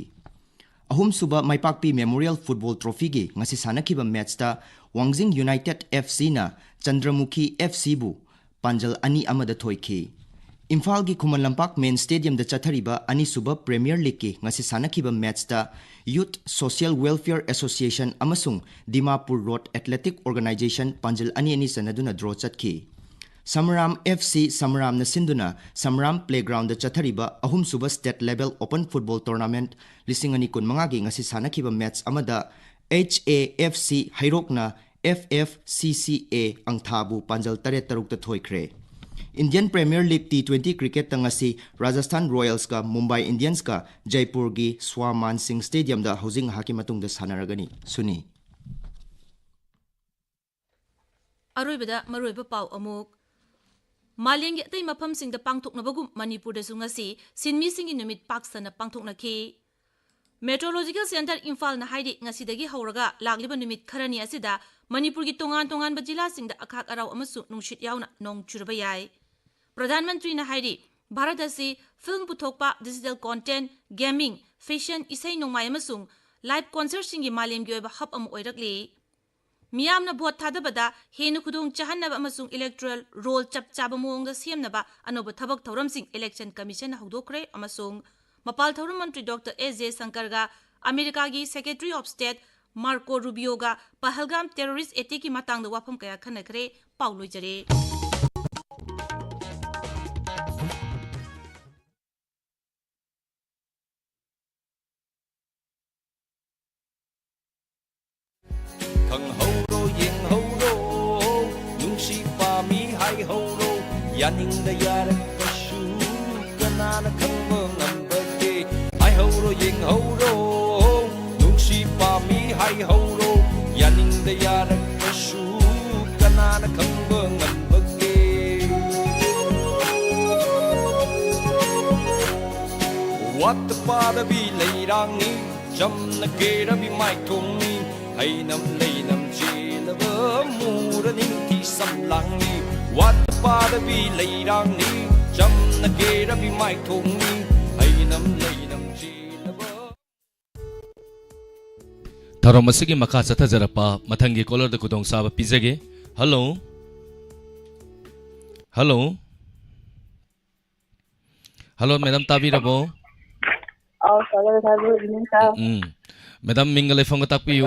ahum suba maipakpi memorial football trophy gi ngasi sanakhiba match ta Wangjing United FC na Chandramukhi FC bu panjal ani amada thoikhi Imphal gi Khuman Lampak main stadium da chathariba ani suba Premier League ki ngasi sanakhiba match ta Youth Social Welfare Association amasung Dimapur Road Athletic Organization panjal ani ani sanaduna draw chatki Samram FC Samram na sinduna Samram Playground da chathariba ahum suba state level open football tournament lisingani kun mangagi ngasi sanakhiba match amada HAFC Hairokna FFCCA angthabu panjal tare taruk ta thoikre Indian Premier League T20 cricket tangasi Rajasthan Royals ka Mumbai Indians ka Jaipur gi Swaman Singh Stadium da housing haki matung da sanaragani suni अरोइबदा मरोइबा पाउ अमुक मालेंगे अतै मफम सिंग द पांगथोकनबगु मणिपुर द सुंगसी सिनमी सिंगी नुमित पाक्सना पांगथोकनखि मेट्रोलॉजिकल सेंटर इम्फाल न हाइदि ngasiदगी हौरगा लागलिबा नुमित खरनी असिदा मणिपुर की तोंगान बजिला सिंग द अखाक अराव अमसु नुंशित यावना नोंग चुरबा याय प्रधानमंत्री न हाइदि भारत असि फिल्म पुथोकपा डिजिटल कंटेंट गेमिंग फैशन इसै नोंमाय अमसुंग लाइव कॉन्सर्ट सिंगी मालेमगी ओइबा हब अम ओइरकले मियामना भोट थादबदा हेनु खुदोंग चाहनबा अमसुंग इलेक्टोरल रोल चपचाबा मोंगदा सेमनबा अनोबा थबक थौरमसिंग इलेक्शन कमीशन हौदोकरे अमसुंग मपाल थौरम मंत्री डॉक्टर एस जयशंकर गा अमेरिका की secretary of state Marco Rubio गा पहलगाम टेररिस्ट अटैक की मतंग वाफम कया खनखरे पाउलोइजरे खंहौरो येंहौरो नुंसी पामी हाइहौरो यानिंगदा यारकपसु कनाना खंबा ngambage हाइहौरो येंहौरो नुंसी पामी हाइहौरो यानिंगदा यारकपसु कनाना खंबा ngambage Wat padabi leirangni jamna kerabi maithongni Ainam leinam chilaba muraning ti samlangni Wat padabi leirangni jamna kerabi maithongni Ainam leinam chilaba Tharomasigi makha chathajarapa mathangi caller da kudong saba pizage hello madam tabirabo Madam Mingle from Tapiu.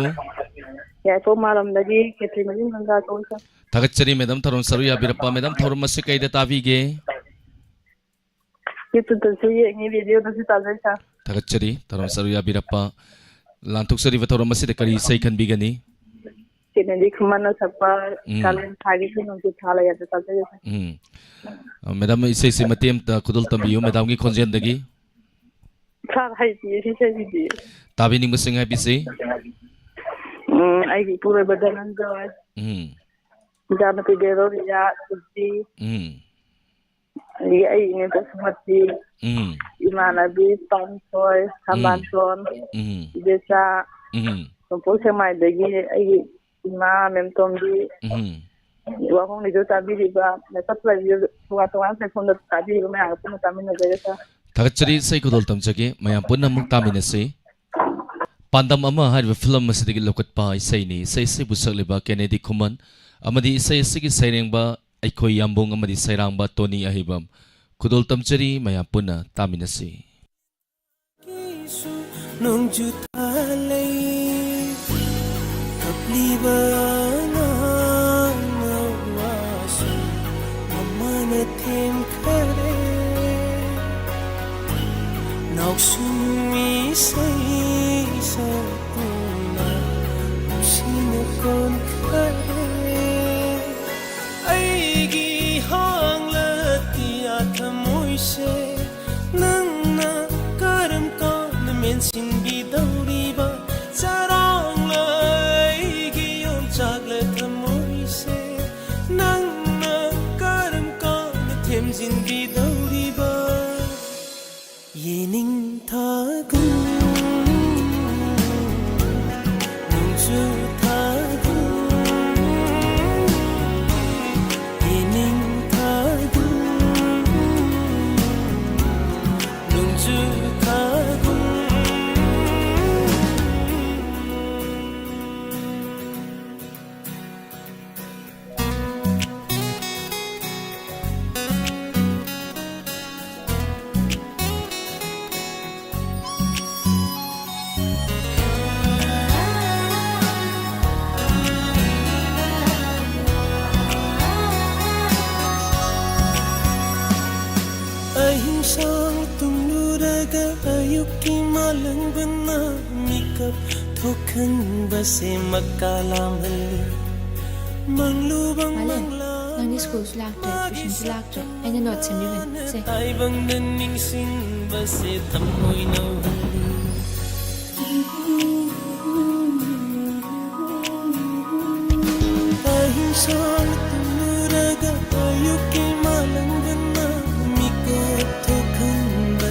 Yeah, so Madam Lady, Catherine Ganga also. Tagachari, Madam Taron Saruya Birapa, Madam Tormasika, the Tavige. You to see any video, the Sitazaka. Thakachari Taram Saruya Birappa Lantuk Sariva Toramasida Kari Saikan Bigani. Kennedy Kumana Sapa, Talent Tagisan of the Tala at the Tata. Madam is a Matim Kudul Tambu, Madam Konjandagi. Tabini Musing Happy say. I put a badananga. Jana Pidero, Ya, the Smati, Imanabi, Tom Soy, Samanson, Desa, Composing my degi, Imam and Tombi. WAHONG itu tadi juga, mereka pelajari suatu from the tadi rumah aku tamin aja. Thakachari say Kudul Tamjaki, Mayampun Muktaminase. Pandam Ama had a film Masidi Lokat Pa, Saini, say Busaliba, Kennedy Kuman, Amadi say Sigi Sairangba, Iko Yambung Amadi Sairangba, Tony Ahibam, Kudul Tamjari, Mayapuna, Taminase. Nung jutalay kaplibana nawaso mamanatim kare nagsumi say sa tuna sinakon kare ay gihang latiat amoy se nang nakaram ka namin sinbi dauriba sarang lay giyon chaglat amoy se nang nakaram ka natim sinbi dauriba yening thagung nungsu thagung yening thagung nungsu thagung sang tumuraga ayuki malang bana mikap thokan base makalam hali manglubang mangla nang ni school lakta tuition lakta aina not semi ben se ay bang daning sing base tamoy no hali ay sang tumuraga ayuki malang bana mikap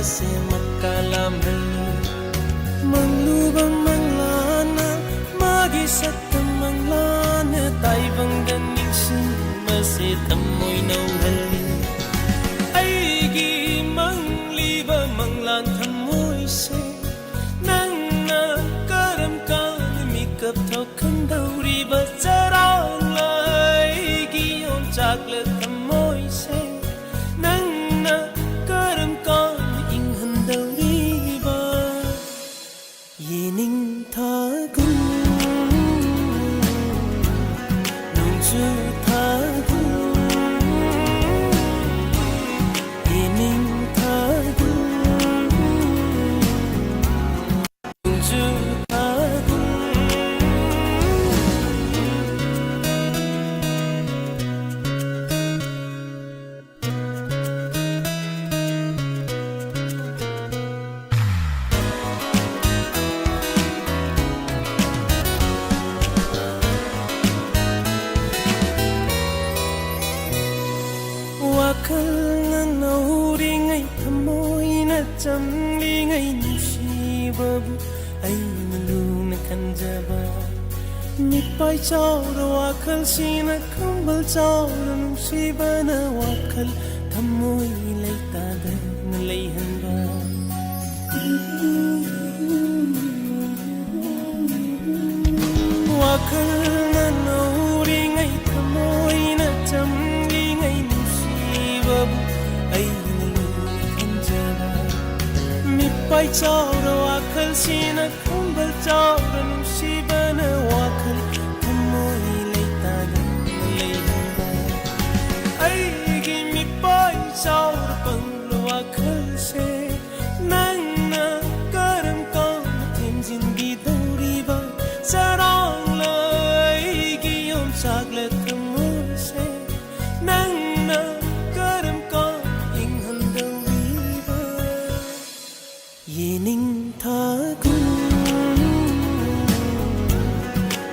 se makalam hali manglubang manglana magisat manglana taibang daning sin base tamoy no hali ay gi mangliba manglan tamoy se nang nakaram ka mikap thokan dauri ba charang lay giyon chaklat tamoy se nang nakaram ka yening thagung nungsu thagung yening thagung nungsu thagung Chamli ngay nusibabu ay maluna kanjaba Nipay chawra wakal sina kambal chawra nusibana wakal Tamoy lay tada na layhan ba Wakal na nauri ngay tamoy na chamli ngay nusibabu ay Nipay chawra wakal sina kambal chawra nusibana wakal tamoy lay tada na layhan ba ay gimipay chawra panglo wakal se nang na 예닝 타고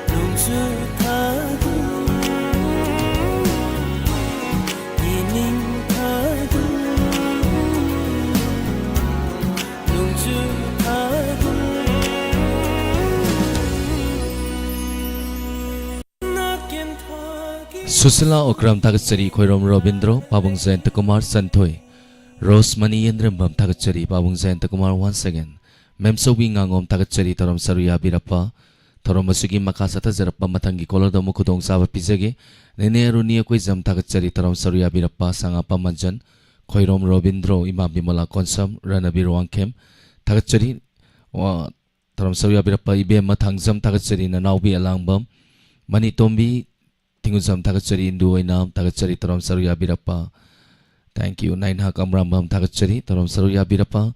농수 타고 예닝 타고 농수 타고 나겐 타기 Susila Okram Tagachari Khoirom Robindro Pabung Jayanta Kumar Santhoi Rosemani Yendrambam Tagachari Pabung Jayanta Kumar once again Memsobi Ngangom Tagachari Torom Saruya Birapa Torom Masugi Makasata Zarapa Matangi Kolodomo Kudong Sava Pizege Nene Runia Kwizam Tagachari Torom Saruya Birapa Sanga Pamanjan Khoirom Robindro Imam Bimola Konsam Ranabiru Angkem Tagachari Torom Saruya Birapa Ibe Matangjam Tagachari Nanaubi Alangbam Mani Tombi Tinguzam Tagachari Indu Inam Tagachari Torom Saruya Birapa. Thank you. Nine Hakam Rambam Tagachari Torom Saruya Birapa.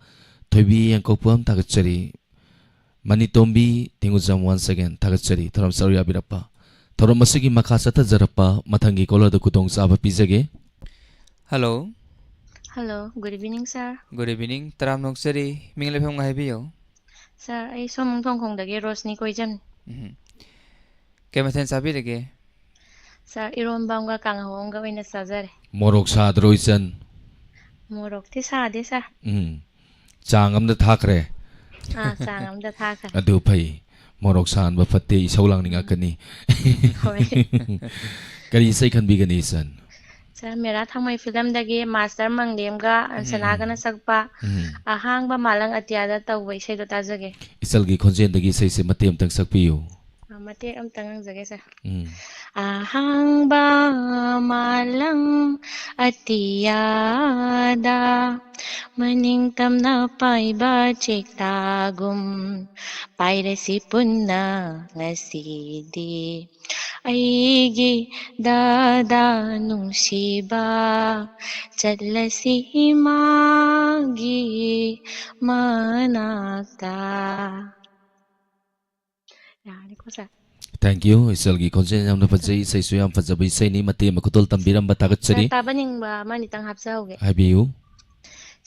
Tobi Yankopam Tagachari. Manitombi Tinguzam once again Tagachari Torom Saruya Birapa. Torom Masugi Makasata Zarapa Matangi Kola the Kutong Sava Pizage. Hello. Hello. Good evening, sir. Good evening. Taram Noksari. Minglefam Habiyo. Sir, ay somong tongkong dagi Rosni Koijan. Kematen sabi lagi. Sir, irombang ka kangahong gawin na sazare. Morok Sadroisan. Morok ti sade sa. Changam the Thakre. Sangam da thaka. Adu Pai. Morok San Bafati Saulang Ningakani. Kari say can be Ganisan. Sir, mera thang may film dagi master mangdem ga ansanaga na sagpa. Ahang ba malang atyada taway say do tazage. Isalgi Konjen dagi say si Matim Tang Sakpiyo. Mati am tangang zage sa. Ahang ba malang atiyada maningtam na paiba tagum piracy punna ngasidi aigi dada nungsiba chalasi magi manakta. Thank you. Isalgi Konjen Yam Nafajay say Suyam Fazabi say ni Mati Makutol Tambiram Batagachari. Tabaning ba manitang hapsauge. Habiyu.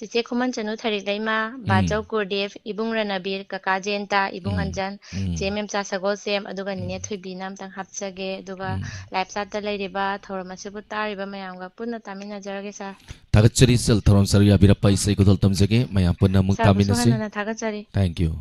Cice kuman chanu tharik daima Bajau Kurdev Ibung Ranabir Kaka Jenta Ibung Anjan Jemem Sasagol Sem aduga nine thuibi nam tang hapsage aduga live sata lairiba thoromasibu tariba mayamga punna tamina jarage sa. Tagachari sel Thorom Saruya Birapa isay Kutol Tamjage Mayam Punna Muk Taminasi. Thank you.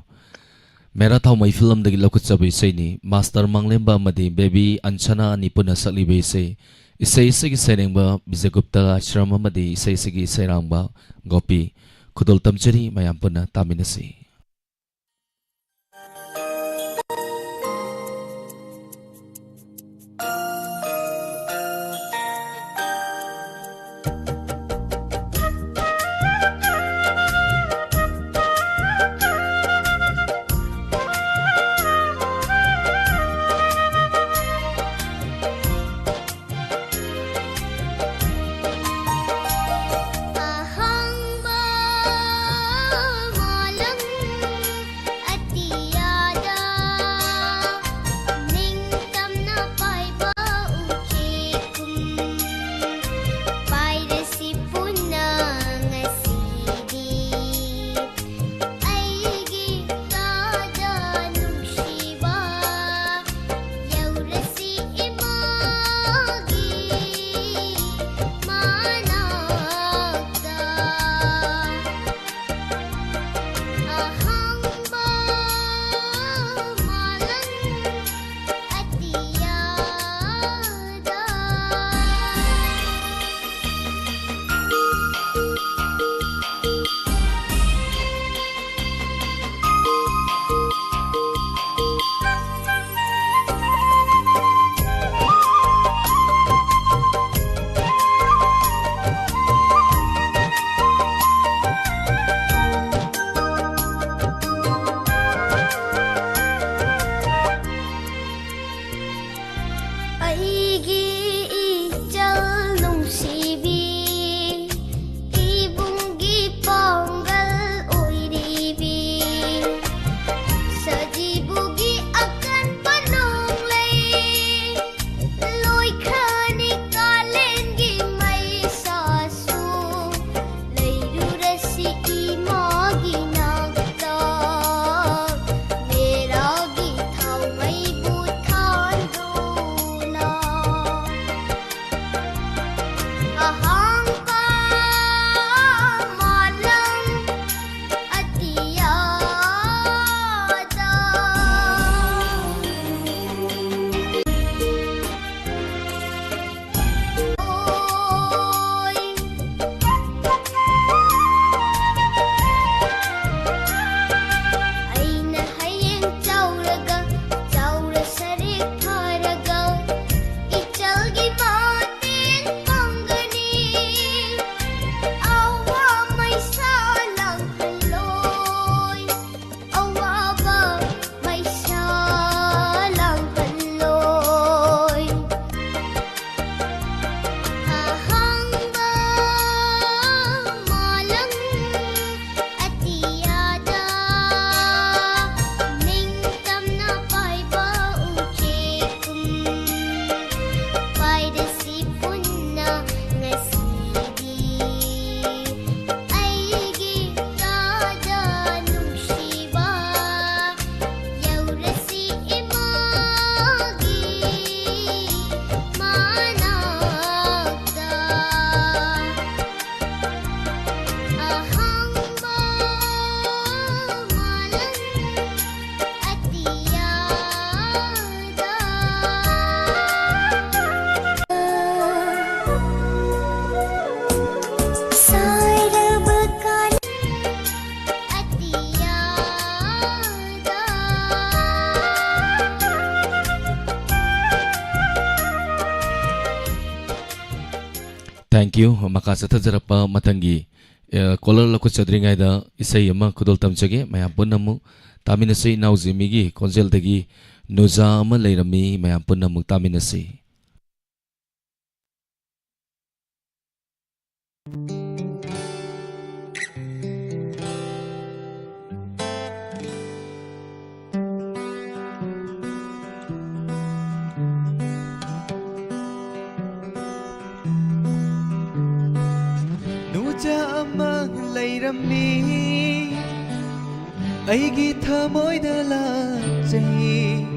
Mera thau mai film dagi lokut sabi say ni Master Manglemba Madi Baby Anchana ni Puna Saklibe say isay sigi sayrangba Bijagupta Shrama Madi isay sigi sayrangba Gopi Kudol Tamchari Mayam Puna Taminasi. Ahang ba malang Thank you. Makasa tajarapa matangi. Kolar lakut sadringai da isai ama kudol tamjage mayam punnamu taminasi nauzimigi konjel dagi nuza ama leirami mayam punnamu taminasi. Leirami aigi thamoida lachai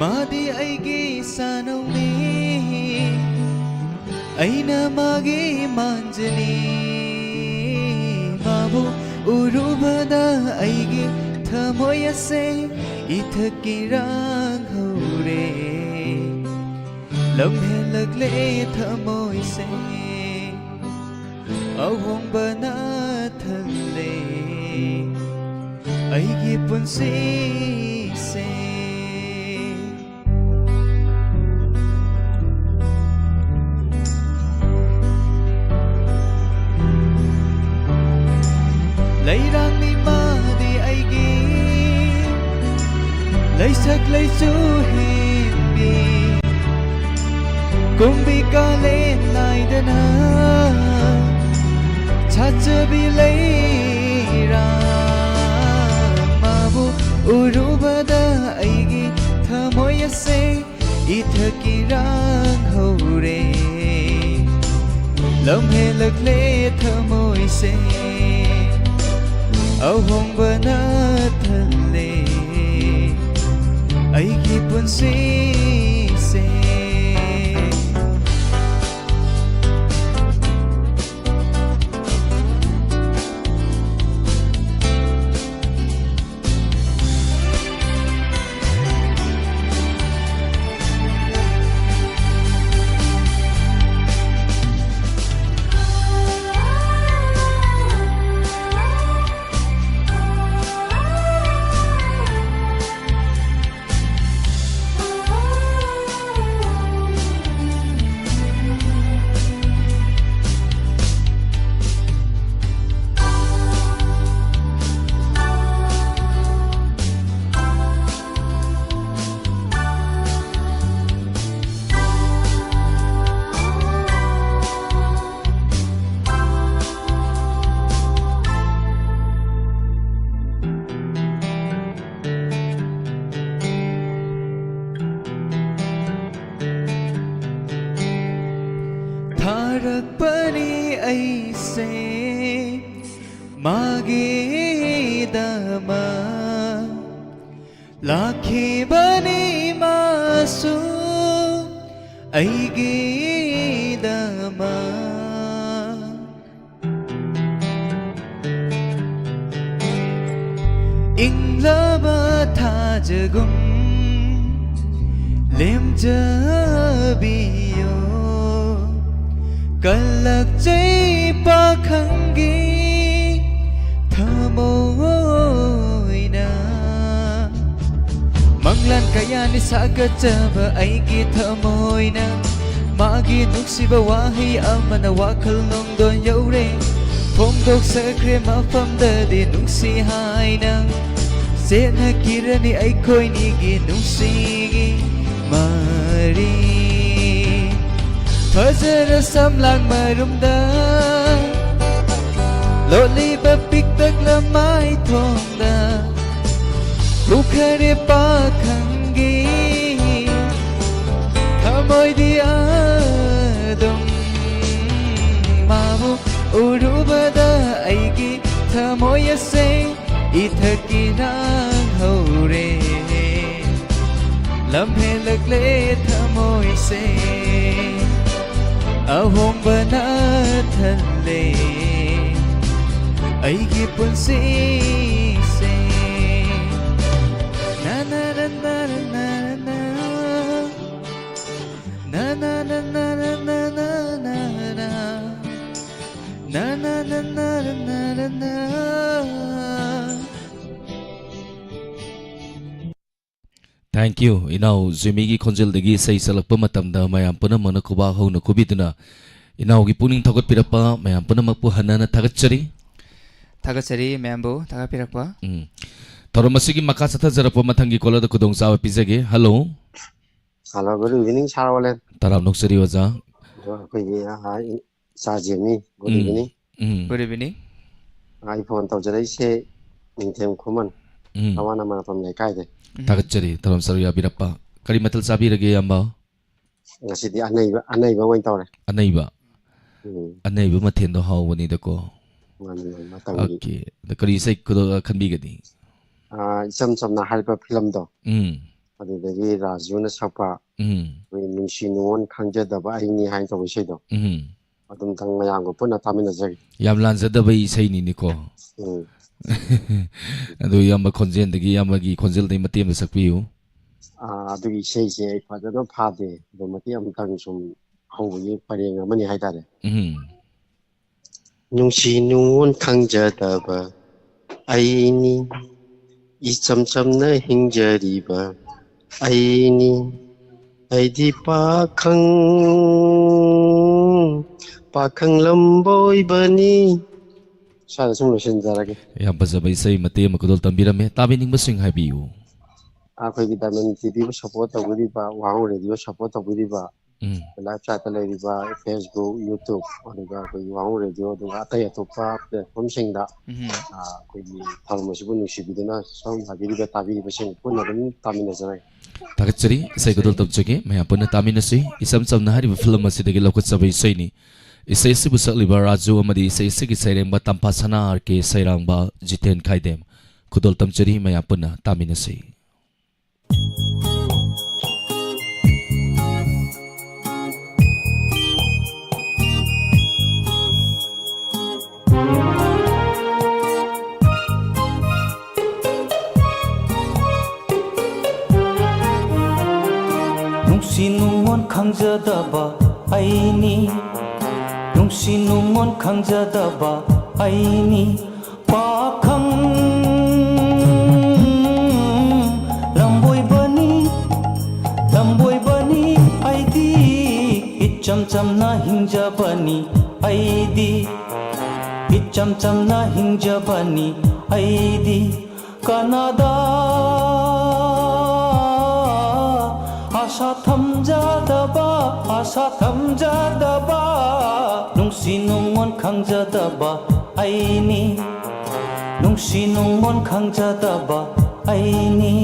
madi aigi sanauni aina magi manjani mabu urubada aigi thamoya se ithakirang hore lamhe lagle thamoy se awong banathalle aigi punsi se leirang ni madi aigi leisak leisu himbi kumbi kale naidana chachabi leira mabu urubada aigi thamoya se ithakirang hore lamhe lagle thamoy se awong banathalle aigi punsi se tharakpani aise magi dama lakhi bani masu aigi dama inglaba thajagum lemjabiyo kalak jai pakhangi thamoina manglan kaya ni sagataba aigi thamoina magi nuksiba wahi amana wakhal nongdon yaure phongdok sakre mafamdadi nungsi haina sena kirani aikoi nigi nungsigi mari Fazara samlang marumda Loli bapik takla mai thongda Bukhare pakhangi Thamoy di adum Mabu urubada aigi Thamoy se ithakirang hore Lamhe lagle thamoy se awong banathalle aigi punsi se na na na na na na na na na na na na na na na na na na na. Thank you. Inau Zimigi Konjel degi say salakpa matamda mayam puna mana kuba ho na kubiduna Inaugi puning takot pirapa mayam punamagpu hanana tagatsari. Tagatsari mayambu tagapirakpa. Toro masigi makasata zarapa mathangi kola da kudong sawa pizage. Hello. Hello, good evening, Charles. Taram noksari waza. Sajemi, good evening. Good evening. iPhone tau jara ise ningthem khuman. Tawana mana pam lai kai de. Tagatsari taram saru ya birapa. Kari matal sabi rage yamba. Ngasi di anai ba wain tau re. Anaiba. Anaiba mathen do haw wani da ko. Okay. Da kari sai kudo khanbi gadi. Isam samna halpa film do. Adudagi Rajuna sapa. Nungsi nuon khangjadaba aini hain tau ise do. Adum tang mayam ko puna tamina jagi. Yam lanjadaba isai ni ko. Adu yamba khonjel dagi yamagi khonjel dai matem sakpiu. Adugi ise ise fadado phade do mati am tang sum hawgi pareng amani haitare. Nungsi nuon khangjadaba aini isam samna hingjariba aini aidi pakhang lamboy bani. Sada sum lo sinjarage. Yam bazaba isai matem kudol tambirame tabining basing habiu. Akhoi vitamin TV support tawiriba WAHONG radio support tawiriba live chat leriba Facebook YouTube aduga akhoi WAHONG radio aduga atai atopa platform singda akhoi thalmasibu nusibiduna som habiriba tabiriba sing punna dum tamina janai. Tagatsari isai kudol tabjage maya punna tamina si isam samna hariba film asidagi lokot sabai isai ni isai sibu sakliba Raju amadi isai sigi sairengba tampa sana arke sairangba Jiten Khaidem kudol tamchari maya punna tamina si. Nungsi nungon khangjadaba aini Nungsi nungon khangjadaba aini pakhang lamboy bani aidi icham cham na hingja bani aidi icham cham na hingja bani aidi Kanada asa thamjadaba nungsi nungon khangjadaba aini nungsi nungon khangjadaba aini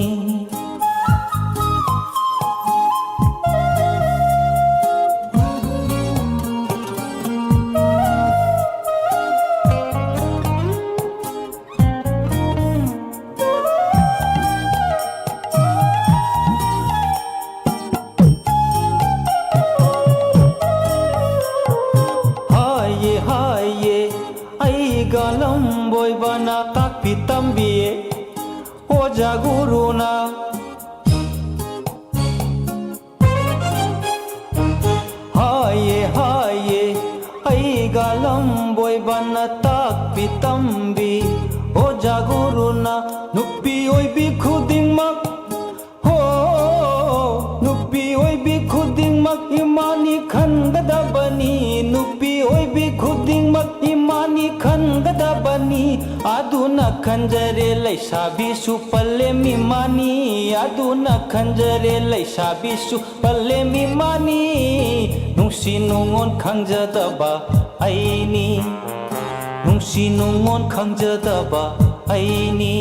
Tambiye oja guruna haye ai galam boy bana tak pitambi oja guruna nupi oi bi khuding mak ho nupi oi bi khuding mak imani khangada bani nupi oi bi khuding mak imani khangada bani aduna khanjare laisabi su palle mi mani aduna khanjare laisabi su palle mi mani nungsi nungon khangjadaba aini nungsi nungon khangjadaba aini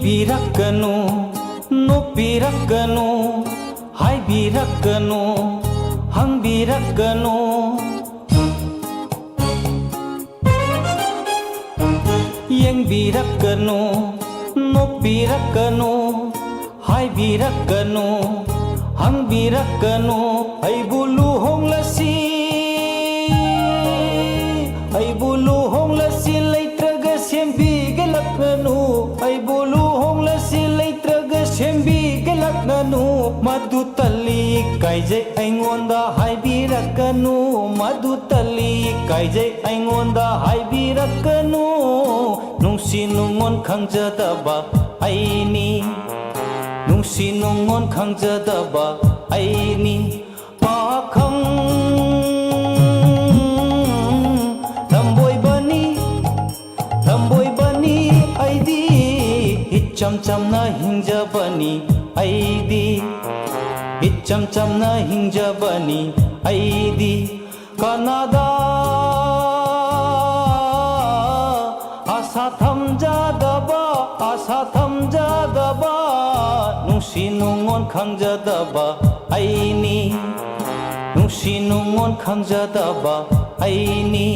Birakanu, no birakanu, hai birakanu, hang birakanu. Yang birakanu, no birakanu, hai birakanu, hang birakanu. Ay bulu hong lasi, ay bulu hong lasi lay traga siyang bigalakanu. Ay bulu hong lasi lay traga ꯏꯀꯥꯏꯖꯩ ꯑꯩꯉꯣꯟꯗ ꯍꯥꯏꯕꯤꯔꯛꯀꯅꯨ ꯃꯗꯨ ꯇꯜꯂꯤ ꯏꯀꯥꯏꯖꯩ ꯑꯩꯉꯣꯟꯗ ꯍꯥꯏꯕꯤꯔꯛꯀꯅꯨ ꯅꯨꯡꯁꯤ ꯅꯨꯡꯉꯣꯟ ꯈꯪꯖꯗꯕ ꯑꯩꯅꯤ ꯅꯨꯡꯁꯤ ꯅꯨꯡꯉꯣꯟ ꯈꯪꯖꯗꯕ ꯑꯩꯅꯤ ꯄꯥꯈꯪ ꯂꯝꯕꯣꯏꯕꯅꯤ ꯂꯝꯕꯣꯏꯕꯅꯤ ꯑꯩꯗꯤ ꯏꯆꯝ ꯆꯝꯅ ꯍꯤꯡꯖꯕꯅꯤ ꯑꯩꯗꯤ इच्छम चमना हिंजबनी ऐदी कनादा आशा थमजदबा नुसी नुंगोन खंजदबा ऐनी नुसी नुंगोन खंजदबा ऐनी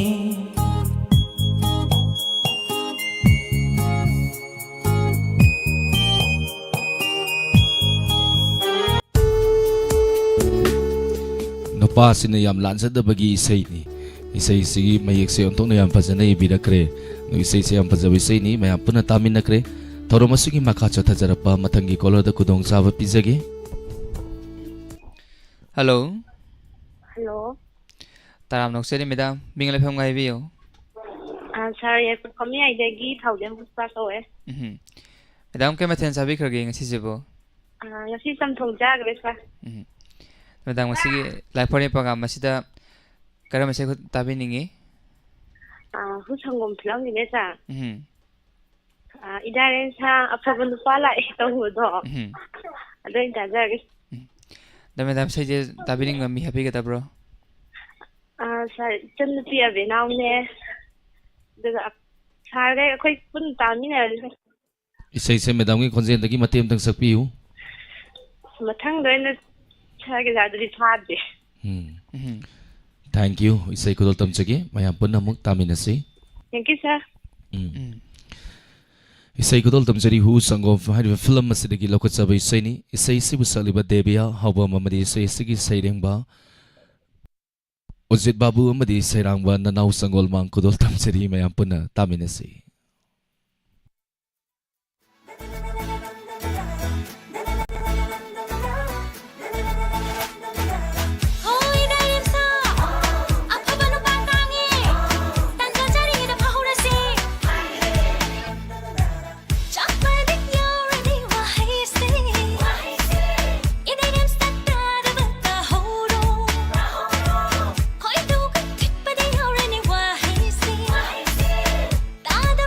ꯅꯨꯄꯥꯁꯤꯅ ꯌꯥꯝ ꯂꯥꯟꯖꯗꯕꯒꯤ ꯏꯁꯩꯅꯤ ꯏꯁꯩꯁꯤꯒꯤ ꯃꯌꯦꯛꯁꯦ ꯑꯣꯟꯊꯣꯛꯅ ꯌꯥꯝ ꯐꯖꯅ ꯏꯕꯤꯔꯛꯈ꯭रे ꯏꯁꯩꯁꯦ ꯌꯥꯝ ꯐꯖꯕ ꯏꯁꯩꯅꯤ ꯃꯌꯥꯝ ꯄꯨꯟꯅ ꯇꯥꯃꯤꯟꯅꯈ꯭रे ꯊꯧꯔꯝ ꯑꯁꯤꯒꯤ ꯃꯈꯥ ꯆꯠꯊꯖꯔꯛꯄ ꯃꯊꯪꯒꯤ ꯀꯣꯂꯔꯗ ꯈꯨꯗꯣꯡꯆꯥꯕ ꯄꯤꯖꯒꯦ हेलो हेलो ताराम नोक्सरी मैडम मिंग लेफम गाइबियो सर ये कमी आइदेगी थाउजेंड पुष्पा कौए मैडम के मथेन साबी खरगे ngasi jibo ngasi samthong jagre sir madam ngasi life for programme masida karam se tabi ningi hu sangom film ni sa idaren sa afaban pala e to hu do ado inta jagre da madam से जे tabi ning mi happy ga bro sir chen pi ave naw ne daga sare akhoi pun tamina isai se madam ki khonjen dagi matem tang sakpiu mathang doina chage jadri thade thank you isai ko dol tamchage mayam punna muk taminasi thank you sir isai ko dol tamjari hu sangom haiba film asidagi lokotsa bai isai ni isai sibu saliba debia hawba mamadi isai sigi sairengba Ojit Babu amadi sairangba nanau sangol mang ko dol tamjari mayam punna taminasi Tada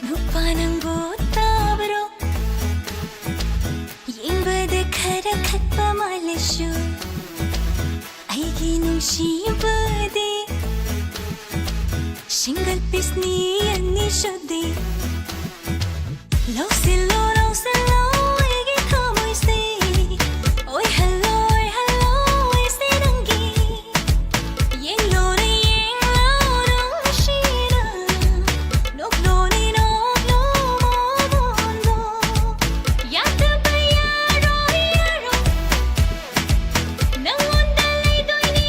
Nupa nanggo tabro Yingbada khara khatpa malashu Aigi nungsibade Single piece ni ani shode Lausilo aigi thamoy se Oi hello ise nangi Yeng lo shira Nok lo ni nok lo mo bondo Yata baya roi aro Nangonda leidoi ni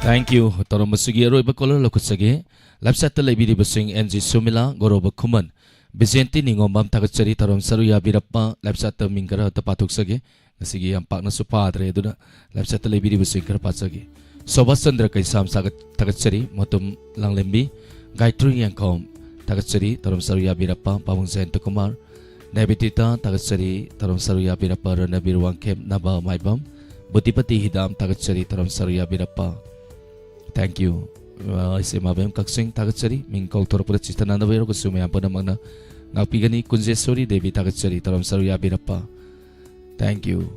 Thank you. Toro masugi aroi ba color lokusage. Lapsat la ibiri basing NG Sumila Goroba Kuman. Bizenti ningomam takachari tarom saruya birappa lapsat mingkara tapatuk sage. Ngasigi ang pak na supadre duna lapsat la ibiri basing kara patsage. Soba Sandra kay sam sagat takachari motum lang lembi. Gaitru yang kom takachari tarom saruya birappa pamung Sento Kumar. Nebitita takachari tarom saruya birappa rana birwang kem naba maibam. Butipati hidam takachari tarom saruya birappa. Thank you. Isi mabem kaksing takachari mingkol torpura cistana na vero kusume ampo namang na ngapigani Kunjesori Devi takachari taram saruya birappa. Thank you.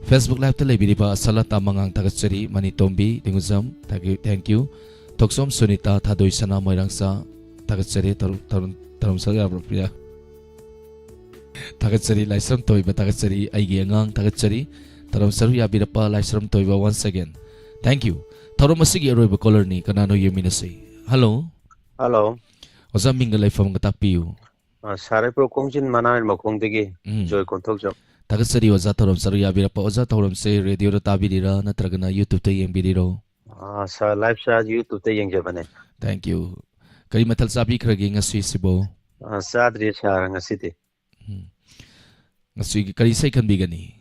Facebook live tele biripa salat amangang takachari manitombi dinguzam. Thank you. Toksom Sunita Thadoy sana moirangsa takachari taram saruya birappa. Takachari laisram toiba takachari aigi angang takachari taram saruya birappa laisram toiba once again. Thank you. Taro masigi aroiba caller ni kanano yuminasi. Hello. Hello. Oza minga laifam ngatapiu. Sare pro kongjin manar makongdegi joy konthokjam. Tagasari oza tarom saru yabirapa oza tarom se radio ra tabirira natragana YouTube te yengbiriro. Sa live sa YouTube te yengjabane. Thank you. Kari matal sabi kragi ngasi sibo. Sadri sa ngasiti. Ngasi kari sai kan bigani.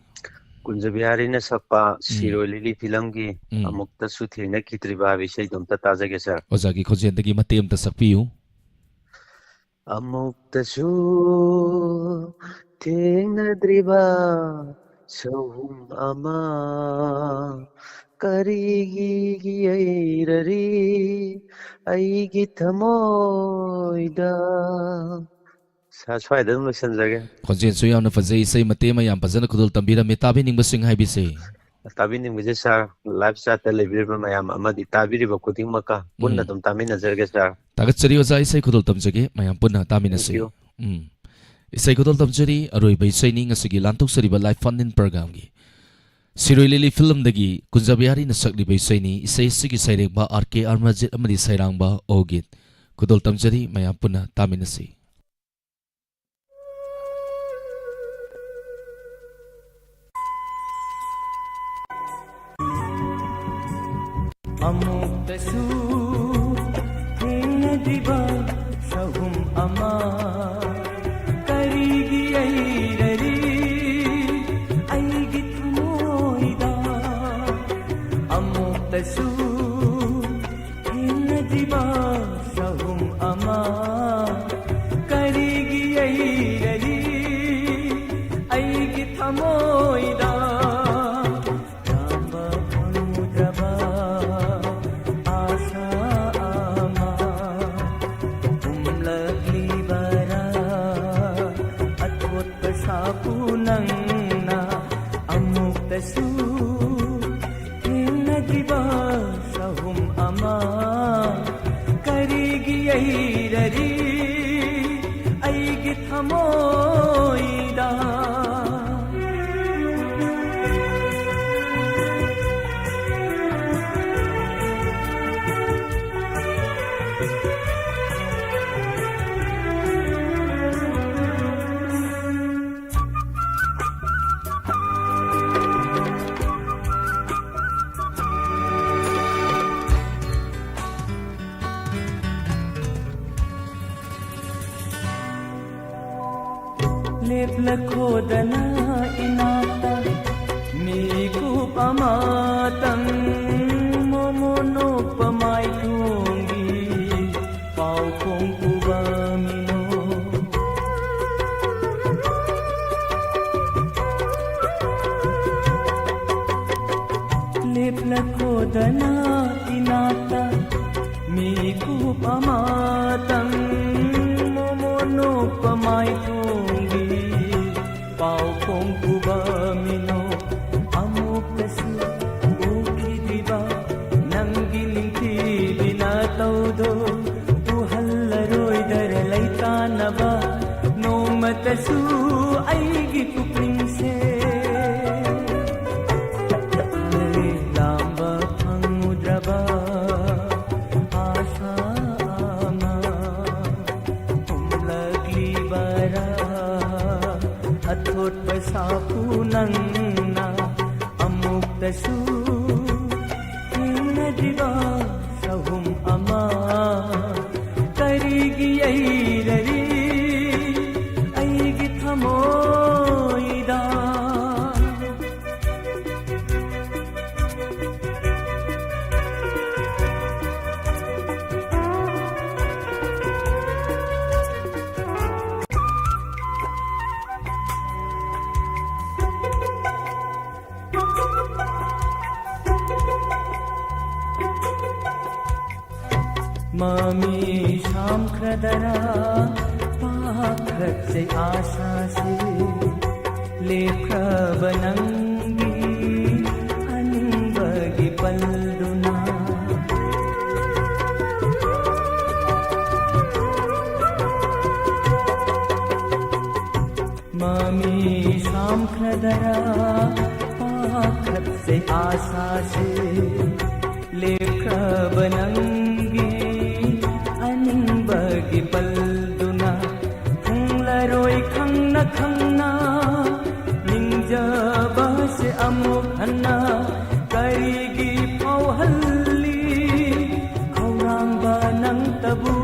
Kunjabihari na sakpa Sirolili film ki amukta su thena khitriba vishay domta tajage sir. Oza ki khojendagi matem ta sakpiu. Amukta su thena driba sahum ama karigi gi airari aigi thamoida. Saswai dum losanjage. Konjen su yamna fazai sai matema yam pazana kudul tambira me tabi ning basing hai bise. Tabi ning bise sir live chat television mayam amadi tabiri ba kuting maka punna dum tamin nazarge sir. Tagatsari oza isai kudul tamjage mayam punna tamin ase. Isai kudul tamjari aroi bai sai ning asigi lantuk sariba live fun in program gi. Siroi lili film dagi kunjabihari na sakli bai sai ni isai sigi sairek ba RK Armajit amadi sairang ba ogit. Kudul tamjari mayam punna tamin ase. Amuktasu thena diba sahum ama karigi airari aigi thamoida. Amuktasu thena diba sahum ama karigi airari aigi thamoida. leplakhodana inata mikup amatang momono pamai tunggi pau kong kubamino leplakhodana inata mikup amatang momono pamai tunggi pau kong kubamino amuk kasu uki diba nanggiling binataudo tuhallaroi dare laitanaba nomatasu aigi kupringse lamba pangudraba asa ama umlagli bara athot pasapu nangna amuk tasu diba sahum ama karigi airari aigi thamoida Mami sham khradara pakhat se aasha se lekha banangi anbagi palduna Mami sham khradara pakhat se aasha se lekha banangi bagi palduna khunglaroi khangna khangna ningjaba se amuk hanna karigi pauhalli khaurangba nang tabu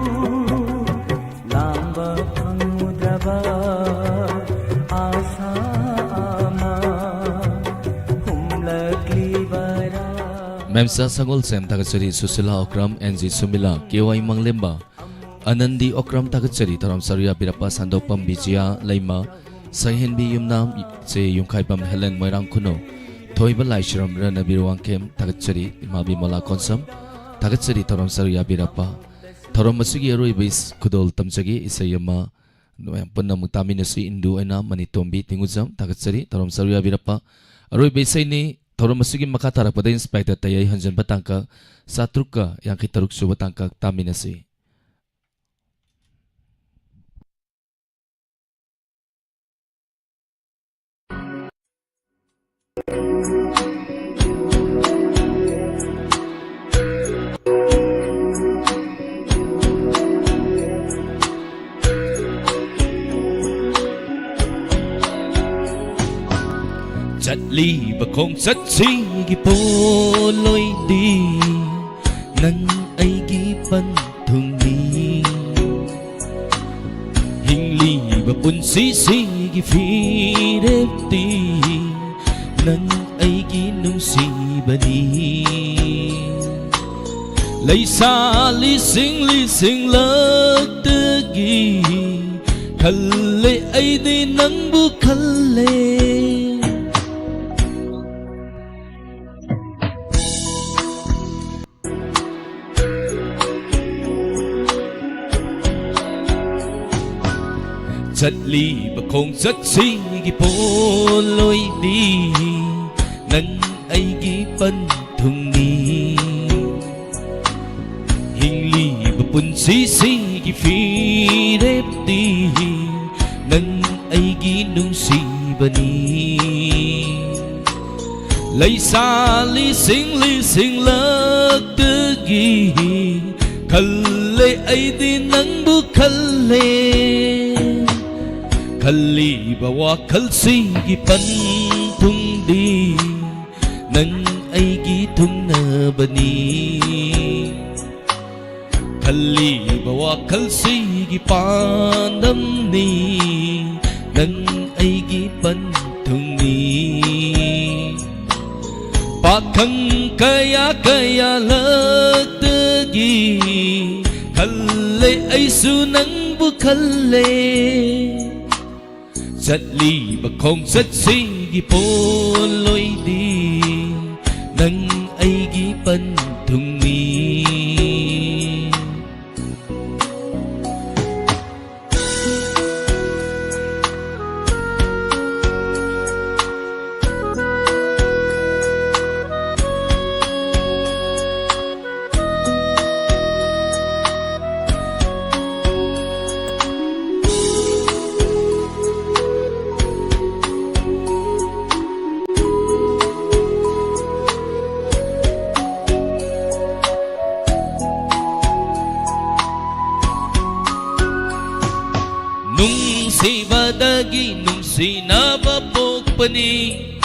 lamba pangudraba asa ama humlakli bara Memsa Sangol Sem Tagasari Susila Okram NG Sumila KY Manglemba Anandi Okram Tagasari Taram Saria Birapa Sandopam Bijia Laima Sahenbi Yumnam Se Yumkaipam Helen Moirang Kuno Toiba Laishiram Rana Birwang Kem Tagasari Mabi Mola Konsam Tagasari Taram Saria Birapa Taram Masigi Aroi Kudol Tamsagi Isayama Punam Taminasi Indu Ena Manitombi Tinguzam Tagasari Taram Saria Birapa Aroi Bisaini Thorom masigi makatara pada inspektor tayai hanjan batangka satruka yang kitaruk su batangka taminasi. Chatli bakong satsi gipoloy di nang ay gipantung ni hingli bapun sisi gifirep di nang ay ginung si bani laysa lising lagdagi kalle ay di nang bukalle Chatli bakong satsi gipoloy di nang ay gipantung ni hingli bapun sisi gifirep di nang ay ginung si bani laysa lising lagdagi kalle ay di nang bukalle Kali bawa kalsi gipantung di nang ay gitung na bani Kali bawa kalsi gipandam ni nang gi pan thung ni pakhang kaya kaya lak te gi khalle ai su nang bu khalle chatli ba khong sat sing gi pon loi di nang ai gi pan thung ni Sibadagi nung sinaba pokpani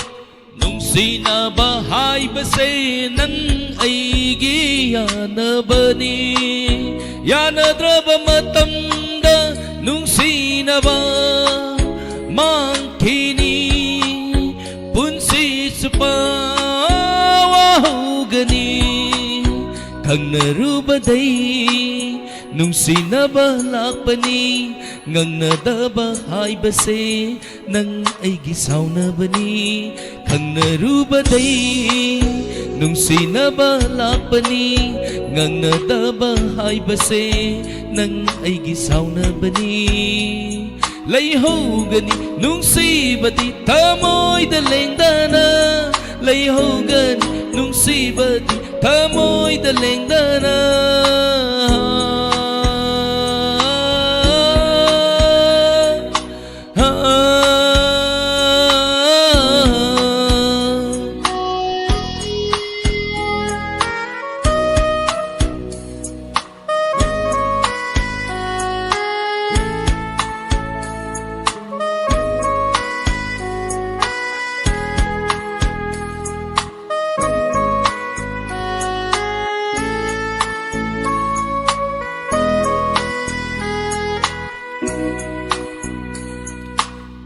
nung sinaba haibase nang aigi yanabani yanadraba matamda nung sinaba mangkini punsi supa wahogani kang narubadai nung sinaba lakpani ngang nadaba haibase nang aigi saunabani kang narubaday nung sinaba lakpani ngang nadaba haibase nang aigi saunabani layhogani nung sibati tamoy dalengdana layhogani nung sibati tamoy dalengdana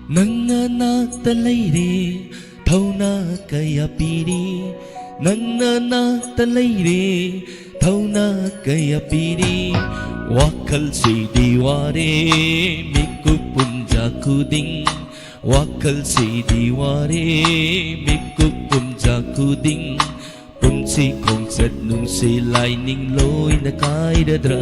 Nanganatalay thauna kaya piri Nanganatalay thauna kaya piri Wakal si diware mikupunja kuding Wakal si diware mikupunja kuding Punsi kong sad nung silay ning loy na kaidadra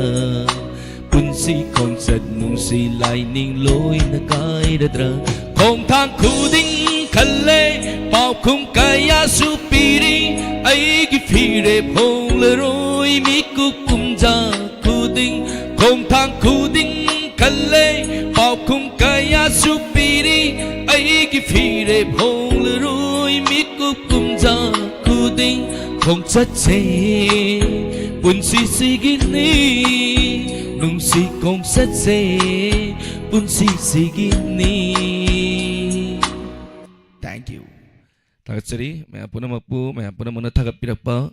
Punsi kong sad nung silay ning loy na kaidadra Kong thang kuding kalle bao kung kaya supiri Ay gifire phong leroy mi kukumja kuding Kong thang kuding kalle bao kung kaya supiri Ay gifire phong leroy mi kukumja kuding Kong chatse punsi sigini nung si kong chatse punsi sigini Thank you. Tagatsari, may apo na magpo, may apo na muna tagapirak pa.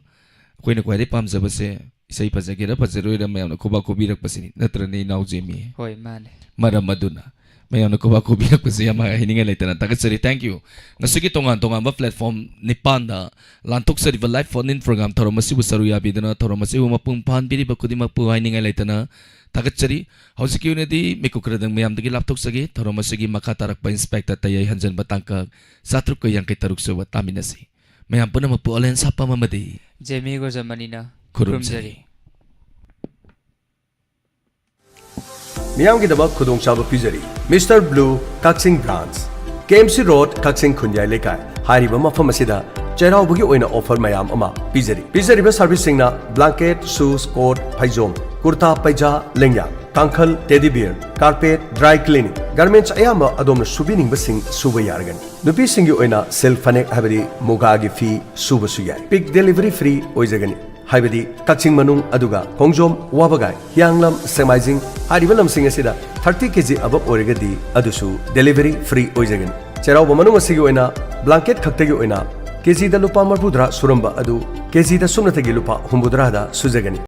Ako'y nakwari pamsaba si isa'y pasagira, pasaroy na mayaw na kubakubirak pa si natranay na Jimmy. Hoy, man. Maramaduna. Mayaw na kubakubirak pa siya mga hiningan na itanan. Tagatsari, thank you. Nasugi tongan ba platform ni Panda, lantok sa River Life Phone-in program, taro masiwa sa ruyabi na taro masiwa mapungpahan, bili ba kudi magpuhay hiningan na itanan. Tagatsari, hausik yun na di, may kukradang mayam dagi laptok sagi, taro masigi makatarak pa inspector tayay hanjan batangkag, satruk ko yang kay taruk suwat tamin na si. Mayam po na magpualayan sa pamamadi. Jemmy ko sa manina. Kurumsari. Miyamgidabak khudongchaba pizari. Mr. Blue Kaksing Branch. KMC Road Kaksing Khunyai Lekai. Hariba mafam asida chairaubugi oina offer mayam ama pizari. Pizari ba service singna blanket, shoes, coat, paijom, kurta, paija, lengya, tangkhal, teddy bear, carpet, dry cleaning. Garments ayama adomna subining basing suba yargan. Nupi singi oina silk fanek habari mugagi fi suba suyai. Pick delivery free oizagani. Haibadi Kaksing Manung aduga Kongjom Wabagai Yanglam Semizing Haribalam sing asida 30 kg above origadi adusu delivery free oizagan Cherau Manung asigi oina blanket khaktagi oina kg da lupa marbudra suramba adu kg da sumnatagi lupa humbudra da suzagani